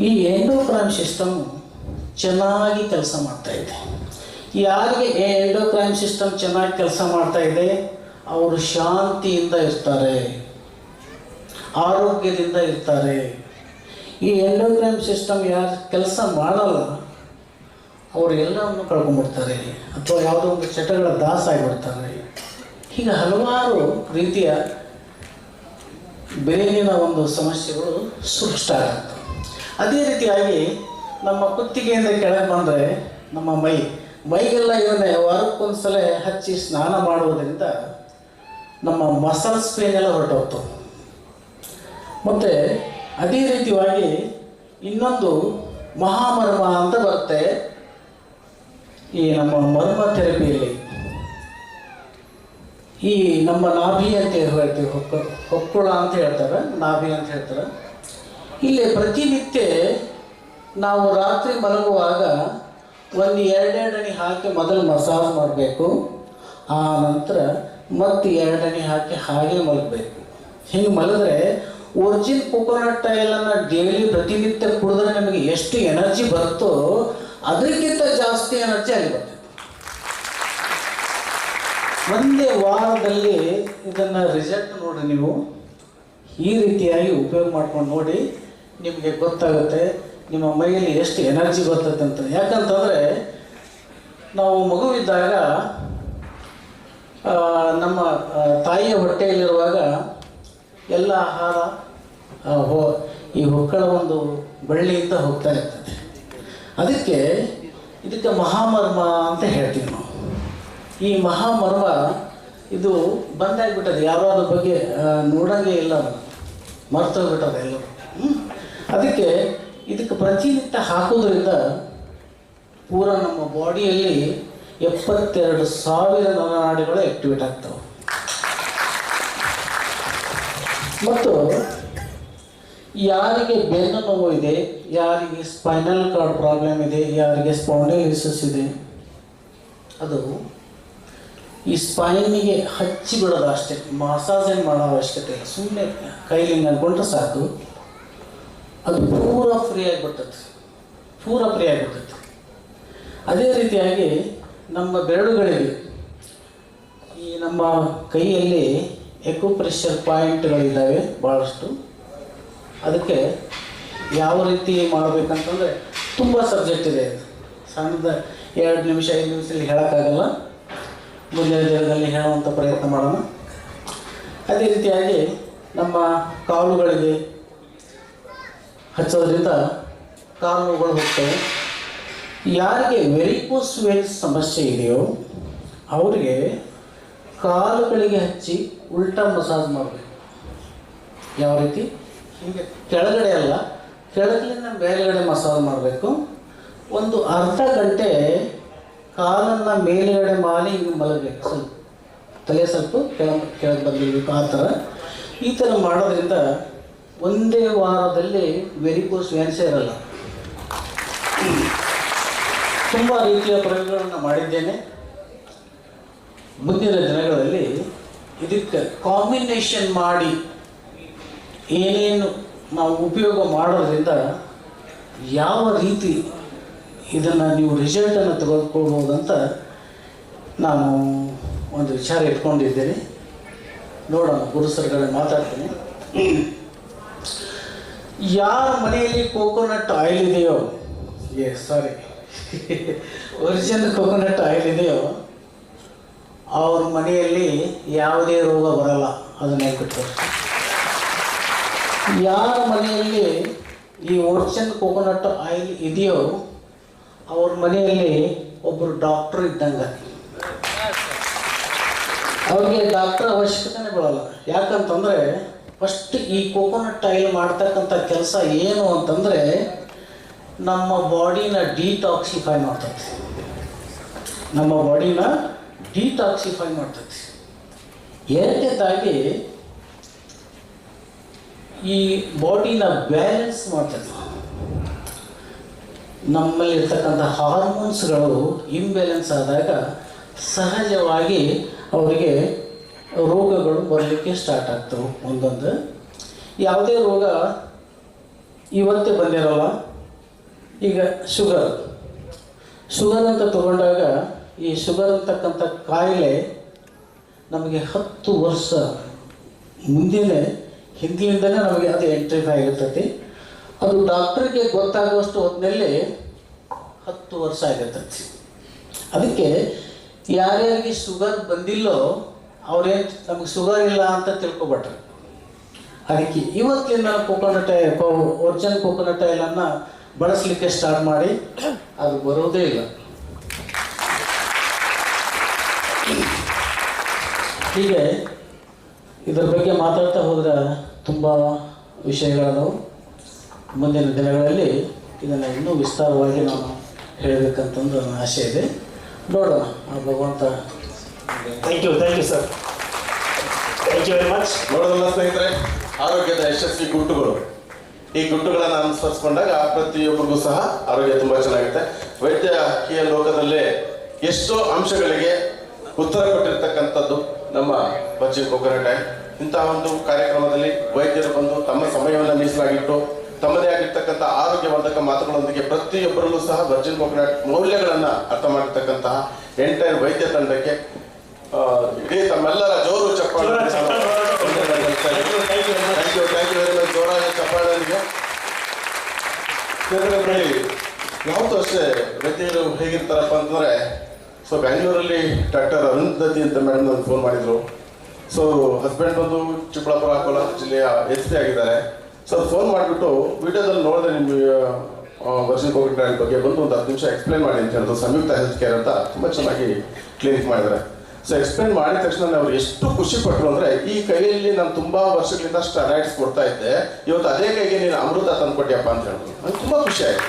ಈ ಎಂಡೋಕ್ರೈನ್ ಸಿಸ್ಟಮ್ ಚೆನ್ನಾಗಿ ಕೆಲಸ ಮಾಡ್ತಾ ಇದೆ. ಯಾರಿಗೆ ಎಂಡೋಕ್ರೈನ್ ಸಿಸ್ಟಮ್ ಚೆನ್ನಾಗಿ ಕೆಲಸ ಮಾಡ್ತಾ ಇದೆ ಅವರು ಶಾಂತಿಯಿಂದ ಇರ್ತಾರೆ, ಆರೋಗ್ಯದಿಂದ ಇರ್ತಾರೆ. ಈ ಎಂಡೋಕ್ರೈನ್ ಸಿಸ್ಟಮ್ ಯಾರು ಕೆಲಸ ಮಾಡಲ್ಲ ಅವರು ಎಲ್ಲವನ್ನು ಕಳ್ಕೊಂಡ್ಬಿಡ್ತಾರೆ, ಅಥವಾ ಯಾವುದೋ ಒಂದು ಚಟಗಳ ದಾಸ ಆಗಿಬಿಡ್ತಾರೆ. ಹೀಗೆ ಹಲವಾರು ರೀತಿಯ ಬ್ರೈನಿನ ಒಂದು ಸಮಸ್ಯೆಗಳು ಸೃಷ್ಟಿಯಾಗುತ್ತೆ. ಅದೇ ರೀತಿಯಾಗಿ ನಮ್ಮ ಕುತ್ತಿಗೆಯಿಂದ ಕೆಳಗೆ ಬಂದರೆ ನಮ್ಮ ಮೈಗೆಲ್ಲ ಇವನ್ನೇ ವಾರಕ್ಕೊಂದ್ಸಲ ಹಚ್ಚಿ ಸ್ನಾನ ಮಾಡುವುದರಿಂದ ನಮ್ಮ ಮಸಲ್ಸ್ ಪೇನ್ ಎಲ್ಲ ಹೊರಟೋಗ್ತವೆ. ಮತ್ತು ಅದೇ ರೀತಿಯಾಗಿ ಇನ್ನೊಂದು ಮಹಾಮರ್ಮ ಅಂತ ಬರುತ್ತೆ ಈ ನಮ್ಮ ಮರ್ಮ ಥೆರಪಿಯಲ್ಲಿ. ಈ ನಮ್ಮ ನಾಭಿ ಅಂತ ಹೇಳ್ತೀವಿ, ಹೊಕ್ಕುಳ ಅಂತ ಹೇಳ್ತಾರೆ, ನಾಭಿ ಅಂತ ಹೇಳ್ತಾರೆ. ಇಲ್ಲಿ ಪ್ರತಿನಿತ್ಯ ನಾವು ರಾತ್ರಿ ಮಲಗುವಾಗ ಒಂದು 2 ಹನಿ ಹಾಕಿ ಮೊದಲು ಮಸಾಜ್ ಮಾಡಬೇಕು. ಆ ನಂತರ ಮತ್ತೆ 2 ಹನಿ ಹಾಕಿ ಹಾಗೆ ಮಲಗಬೇಕು. ಹಿಂಗೆ ಮಲಗಿದ್ರೆ ಒರಿಜಿನ್ ಕೊಕೊನಟ್ ಆಯಿಲನ್ನು ಡೈಲಿ ಪ್ರತಿನಿತ್ಯ ಕುಡಿದ್ರೆ ನಮಗೆ ಎಷ್ಟು ಎನರ್ಜಿ ಬರುತ್ತೋ ಅದಕ್ಕಿಂತ ಜಾಸ್ತಿ ಎನರ್ಜಿ ಅಲ್ಲಿ ಬರ್ತದೆ. ಒಂದೇ ವಾರದಲ್ಲಿ ಇದನ್ನು ರಿಸಲ್ಟ್ ನೋಡಿರಿ. ನೀವು ಈ ರೀತಿಯಾಗಿ ಉಪಯೋಗ ಮಾಡ್ಕೊಂಡು ನೋಡಿ, ನಿಮಗೆ ಗೊತ್ತಾಗುತ್ತೆ ನಿಮ್ಮ ಮೈಯಲ್ಲಿ ಎಷ್ಟು ಎನರ್ಜಿ ಬರ್ತದೆ ಅಂತ. ಯಾಕಂತಂದರೆ ನಾವು ಮಗುವಿದ್ದಾಗ ನಮ್ಮ ತಾಯಿಯ ಹೊಟ್ಟೆಯಲ್ಲಿರುವಾಗ ಎಲ್ಲ ಆಹಾರ ಈ ಹೊಕ್ಕಳ ಒಂದು ಬಳ್ಳಿಯಿಂದ ಹೋಗ್ತಾ ಇರ್ತದೆ. ಇದಕ್ಕೆ ಮಹಾಮರ್ಮ ಅಂತ ಹೇಳ್ತೀವಿ ನಾವು. ಈ ಮಹಾಮರ್ಮ ಇದು ಬಂದಾಗಿಬಿಟ್ಟದೆ, ಯಾರೋ ಅದ್ರ ಬಗ್ಗೆ ನೋಡೋಂಗೆ ಇಲ್ಲ, ಮರ್ತೋಗ್ಬಿಟ್ಟದೆ ಎಲ್ಲರೂ. ಅದಕ್ಕೆ ಇದಕ್ಕೆ ಪ್ರತಿನಿತ್ಯ ಹಾಕೋದ್ರಿಂದ ಪೂರ ನಮ್ಮ ಬಾಡಿಯಲ್ಲಿ 72,000 ನರನಾಡಿಗಳು ಆ್ಯಕ್ಟಿವೇಟ್ ಆಗ್ತವೆ. ಮತ್ತು ಯಾರಿಗೆ ಬೆನ್ನು ನೋವು ಇದೆ, ಯಾರಿಗೆ ಸ್ಪೈನಲ್ ಕಾರ್ಡ್ ಪ್ರಾಬ್ಲಮ್ ಇದೆ, ಯಾರಿಗೆ ಸ್ಪಾಂಡೈಲಿಸಿಸ್ ಇದೆ, ಅದು ಈ ಸ್ಪೈನಿಗೆ ಹಚ್ಚಿ ಬಿಡೋದು ಅಷ್ಟೇ, ಮಸಾಜ್ ಏನು ಮಾಡೋ ಅವಶ್ಯಕತೆ ಇಲ್ಲ. ಸುಮ್ಮನೆ ಕೈಲಿ ಅನ್ಕೊಂಡ್ರೆ ಸಾಕು, ಅದು ಪೂರ ಫ್ರೀ ಆಗಿಬಿಡ್ತದೆ. ಅದೇ ರೀತಿಯಾಗಿ ನಮ್ಮ ಬೆರಳುಗಳಿಗೆ, ಈ ನಮ್ಮ ಕೈಯಲ್ಲಿ ಎಕ್ಯುಪ್ರೆಷರ್ ಪಾಯಿಂಟ್ಗಳಿದ್ದಾವೆ ಭಾಳಷ್ಟು. ಅದಕ್ಕೆ ಯಾವ ರೀತಿ ಮಾಡಬೇಕಂತಂದರೆ ತುಂಬ ಸಬ್ಜೆಕ್ಟ್ ಇದೆ. ಸಣ್ಣದ 2 ನಿಮಿಷ 5 ನಿಮಿಷದಲ್ಲಿ ಹೇಳೋಕ್ಕಾಗಲ್ಲ, ಮುಂದಿನ ದಿನದಲ್ಲಿ ಹೇಳುವಂಥ ಪ್ರಯತ್ನ ಮಾಡೋಣ. ಅದೇ ರೀತಿಯಾಗಿ ನಮ್ಮ ಕಾಲುಗಳಿಗೆ ಹಚ್ಚೋದ್ರಿಂದ ಕಾಲು ನೋವುಗಳು ಹೋಗ್ತವೆ. ಯಾರಿಗೆ ವೆರಿಕೋಸ್ ವೇನ್ಸ್ ಸಮಸ್ಯೆ ಇದೆಯೋ ಅವರಿಗೆ ಕಾಲುಗಳಿಗೆ ಹಚ್ಚಿ ಉಲ್ಟಾ ಮಸಾಜ್ ಮಾಡಬೇಕು. ಯಾವ ರೀತಿ? ಹೀಗೆ ಕೆಳಗಡೆ ಅಲ್ಲ, ಕೆಳಗಲಿಂದ ಮೇಲುಗಡೆ ಮಸಾಜ್ ಮಾಡಬೇಕು. ಒಂದು ಅರ್ಧ ಗಂಟೆ ಕಾಲನ್ನು ಮೇಲುಗಡೆ ಮಾಡಿ ಹಿಂಗೆ ಮಲಗಬೇಕು. ಸ್ವಲ್ಪ ತಲೆ ಸ್ವಲ್ಪ ಕೆಳಗೆ ಬಂದಿರಬೇಕು. ಈ ಥರ ಮಾಡೋದ್ರಿಂದ ಒಂದೇ ವಾರದಲ್ಲಿ ವೆರಿಕೋಸ್ ವೇನ್ಸೇ ಇರಲ್ಲ. ತುಂಬ ರೀತಿಯ ಪ್ರಯೋಗಗಳನ್ನು ಮಾಡಿದ್ದೇನೆ. ಮುಂದಿನ ದಿನಗಳಲ್ಲಿ ಇದಕ್ಕೆ ಕಾಂಬಿನೇಷನ್ ಮಾಡಿ ಏನೇನು ನಾವು ಉಪಯೋಗ ಮಾಡೋದ್ರಿಂದ ಯಾವ ರೀತಿ ಇದನ್ನು ನೀವು ರಿಸಲ್ಟನ್ನು ತೆಗೆದುಕೊಳ್ಬೋದಂತ ನಾನು ಒಂದು ವಿಚಾರ ಇಟ್ಕೊಂಡಿದ್ದೀನಿ. ನೋಡೋಣ, ಗುರುಸರ್ಗಳನ್ನ ಮಾತಾಡ್ತೀನಿ. ಯಾರ ಮನೆಯಲ್ಲಿ ಕೋಕೋನಟ್ ಆಯಿಲ್ ಇದೆಯೋ, ಒರಿಜಿನಲ್ ಕೋಕೋನಟ್ ಆಯಿಲ್ ಇದೆಯೋ ಅವ್ರ ಮನೆಯಲ್ಲಿ ಯಾವುದೇ ರೋಗ ಬರಲ್ಲ. ಅದನ್ನ ಹೇಳ್ಬಿಟ್ಟು, ಯಾರ ಮನೆಯಲ್ಲಿ ಈ ಒರಿಜಿನಲ್ ಕೋಕೋನಟ್ ಆಯಿಲ್ ಇದೆಯೋ ಅವ್ರ ಮನೆಯಲ್ಲಿ ಒಬ್ಬರು ಡಾಕ್ಟ್ರ್ ಇದ್ದಂಗೆ. ಅವ್ರಿಗೆ ಡಾಕ್ಟರ್ ಅವಶ್ಯಕತೆನೇ ಬೀಳಲ್ಲ. ಯಾಕಂತಂದರೆ ಫಸ್ಟ್ ಈ ಕೋಕೋನಟ್ ಆಯಿಲ್ ಮಾಡ್ತಕ್ಕಂಥ ಕೆಲಸ ಏನು ಅಂತಂದರೆ ನಮ್ಮ ಬಾಡಿನ ಡಿಟಾಕ್ಸಿಫೈ ಮಾಡ್ತೈತಿ. ನಮ್ಮ ಬಾಡಿನ ಡಿಟಾಕ್ಸಿಫೈ ಮಾಡ್ತೈತಿ. ಎರಡನೇದಾಗಿ ಈ ಬಾಡಿನ ಬ್ಯಾಲೆನ್ಸ್ ಮಾಡ್ತೈತಿ. ನಮ್ಮಲ್ಲಿರ್ತಕ್ಕಂಥ ಹಾರ್ಮೋನ್ಸ್ಗಳು ಇಂಬ್ಯಾಲೆನ್ಸ್ ಆದಾಗ ಸಹಜವಾಗಿ ಅವರಿಗೆ ರೋಗಗಳು ಬರಲಿಕ್ಕೆ ಸ್ಟಾರ್ಟ್ ಆಗ್ತವೆ. ಒಂದೊಂದು ಯಾವುದೇ ರೋಗ ಇವತ್ತೇ ಬಂದಿರೋಲ್ಲ. ಈಗ ಶುಗರ್ ಅಂತ ತಗೊಂಡಾಗ ಈ ಶುಗರ್ ಅಂತಕ್ಕಂಥ ಕಾಯಿಲೆ ನಮಗೆ 10 ವರ್ಷ ಹಿಂದಿನಿಂದಲೇ ನಮಗೆ ಅದು ಎಂಟ್ರಿಫೈ ಆಗಿರ್ತೈತಿ. ಅದು ಡಾಕ್ಟ್ರಿಗೆ ಗೊತ್ತಾಗುವಷ್ಟು ಹೊತ್ತಿನಲ್ಲಿ 10 ವರ್ಷ ಆಗಿರ್ತೈತಿ. ಅದಕ್ಕೆ ಯಾರ್ಯಾರಿಗೆ ಶುಗರ್ ಬಂದಿಲ್ಲೋ ಅವ್ರೇನು ನಮಗೆ ಶುಗರ್ ಇಲ್ಲ ಅಂತ ತಿಳ್ಕೊಬಿಟ್ರೆ, ಅದಕ್ಕೆ ಇವತ್ತಿನ ಒರಿಜಿನಲ್ ಕೋಕೋನಟ್ ಆಯಿಲನ್ನು ಬಳಸಲಿಕ್ಕೆ ಸ್ಟಾರ್ಟ್ ಮಾಡಿ ಅದು ಬರೋದೇ ಇಲ್ಲ. ಹೀಗೆ ಇದರ ಬಗ್ಗೆ ಮಾತಾಡ್ತಾ ಹೋದರೆ ತುಂಬ ವಿಷಯಗಳದು. ಮುಂದಿನ ದಿನಗಳಲ್ಲಿ ಇದನ್ನು ಇನ್ನೂ ವಿಸ್ತಾರವಾಗಿ ನಾನು ಹೇಳಬೇಕಂತಂದು ನನ್ನ ಆಸೆ ಇದೆ. ನೋಡೋಣ, ಆ ಭಗವಂತ. Thank you sir, thank you very much. ನೋಡೋದಲ್ಲ ಸ್ನೇಹಿತರೆ, ಆರೋಗ್ಯದ ಯಶಸ್ವಿ ಗುಟ್ಟುಗಳು. ಈ ಗುಟ್ಟುಗಳನ್ನು ಅನುಸರಿಸಿಕೊಂಡಾಗ ಪ್ರತಿಯೊಬ್ಬರಿಗೂ ಸಹ ಆರೋಗ್ಯ ತುಂಬ ಚೆನ್ನಾಗಿರುತ್ತೆ. ವೈದ್ಯಕೀಯ ಲೋಕದಲ್ಲೇ ಎಷ್ಟೋ ಅಂಶಗಳಿಗೆ ಉತ್ತರ ಕೊಟ್ಟಿರ್ತಕ್ಕಂಥದ್ದು ನಮ್ಮ ವರ್ಜಿನ್ ಕೋಕೋನಟ್ ಆಯಿಲ್. ಇಂತಹ ಒಂದು ಕಾರ್ಯಕ್ರಮದಲ್ಲಿ ವೈದ್ಯರು ಬಂದು ತಮ್ಮ ಸಮಯವನ್ನು ಮೀಸಲಾಗಿಟ್ಟು ತಮ್ಮದೇ ಆಗಿರ್ತಕ್ಕಂಥ ಆರೋಗ್ಯವರ್ಧಕ ಮಾತುಗಳೊಂದಿಗೆ ಪ್ರತಿಯೊಬ್ಬರಲ್ಲೂ ಸಹ ವರ್ಜಿನ್ ಕೋಕೋನಟ್ ಮೌಲ್ಯಗಳನ್ನು ಅರ್ಥ ಮಾಡಿರ್ತಕ್ಕಂತಹ ಎಂಟೈರ್ ವೈದ್ಯ ತಂಡಕ್ಕೆ ಇಡೀ ತಮ್ಮೆಲ್ಲರ ಜೋರು ಚಪ್ಪಾಳೆ. Thank you very much. ಜೋರಾಗಿ ಚಪ್ಪಾಳೆಗೆ ಯಾವತ್ತೂ ಅಷ್ಟೇ ವೈದ್ಯರು ಹೇಗಿರ್ತಾರಪ್ಪ ಅಂತಂದರೆ, ಸೊ ಬ್ಯಾಂಗ್ಳೂರಲ್ಲಿ ಡಾಕ್ಟರ್ ಅರುಂಧತಿ ಅಂತ ಮೇಡಮ್ ನನಗೆ ಫೋನ್ ಮಾಡಿದರು. ಸೊ ಹಸ್ಬೆಂಡ್ ಬಂದು ಚಿಕ್ಕಬಳ್ಳಾಪುರ ಕೋಲಾರ ಜಿಲ್ಲೆಯ SP ಆಗಿದ್ದಾರೆ. ಸೊ ಫೋನ್ ಮಾಡಿಬಿಟ್ಟು ವಿಡಿಯೋದಲ್ಲಿ ನೋಡಿದ್ರೆ ನಿಮ್ಮ ವರ್ಜಿನ್ ಕೋಕೋನಟ್ ಆಯಿಲ್ ಬಗ್ಗೆ ಬಂದು ಒಂದು 10 ನಿಮಿಷ ಎಕ್ಸ್ಪ್ಲೈನ್ ಮಾಡಿ ಅಂತ ಹೇಳಿದ್ರು. ಸಂಯುಕ್ತ ಹೆಲ್ತ್ ಕೇರ್ ಅಂತ ತುಂಬ ಚೆನ್ನಾಗಿ ಕ್ಲಿನಿಕ್ ಮಾಡಿದ್ದಾರೆ. ಸೊ ಎಕ್ಸ್ಪ್ಲೈನ್ ಮಾಡಿದ ತಕ್ಷಣ ಅವ್ರು ಎಷ್ಟು ಖುಷಿ ಪಟ್ಟರು ಅಂದರೆ, ಈ ಕೈಯಲ್ಲಿ ನಾನು ತುಂಬ ವರ್ಷಗಳಿಂದ ಸ್ಟೆರಾಯ್ಡ್ಸ್ ಕೊಡ್ತಾ ಇದ್ದೆ, ಇವತ್ತು ಅದೇ ಕೈಗೆ ನೀನು ಅಮೃತ ತಂದುಕೊಟ್ಟಿಯಪ್ಪ ಅಂತ ಹೇಳಿದ್ರು. ನಂಗೆ ತುಂಬ ಖುಷಿ ಆಯಿತು.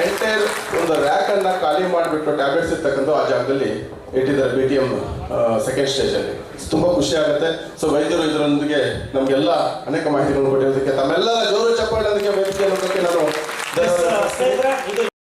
ಎಂಟೈರ್ ಒಂದು ರ್ಯಾಕನ್ನು ಖಾಲಿ ಮಾಡಿಬಿಟ್ಟು ಟ್ಯಾಬ್ಲೆಟ್ಸ್ ಇರ್ತಕ್ಕಂಥ ಆ ಜಾಗದಲ್ಲಿ ಇಟ್ಟಿದ್ದಾರೆ BTM ಸೆಕೆಂಡ್ ಸ್ಟೇಜಲ್ಲಿ. ತುಂಬ ಖುಷಿ ಆಗುತ್ತೆ. ಸೊ ವೈದ್ಯರು ಇದರೊಂದಿಗೆ ನಮಗೆಲ್ಲ ಅನೇಕ ಮಾಹಿತಿಗಳನ್ನು ಕೊಟ್ಟಿರೋದಕ್ಕೆ ತಮ್ಮೆಲ್ಲರ ಜೋರು ಚಪ್ಪಾಳೆಯೊಂದಿಗೆ ವೇದಿಕೆಯನ್ನು ನಾನು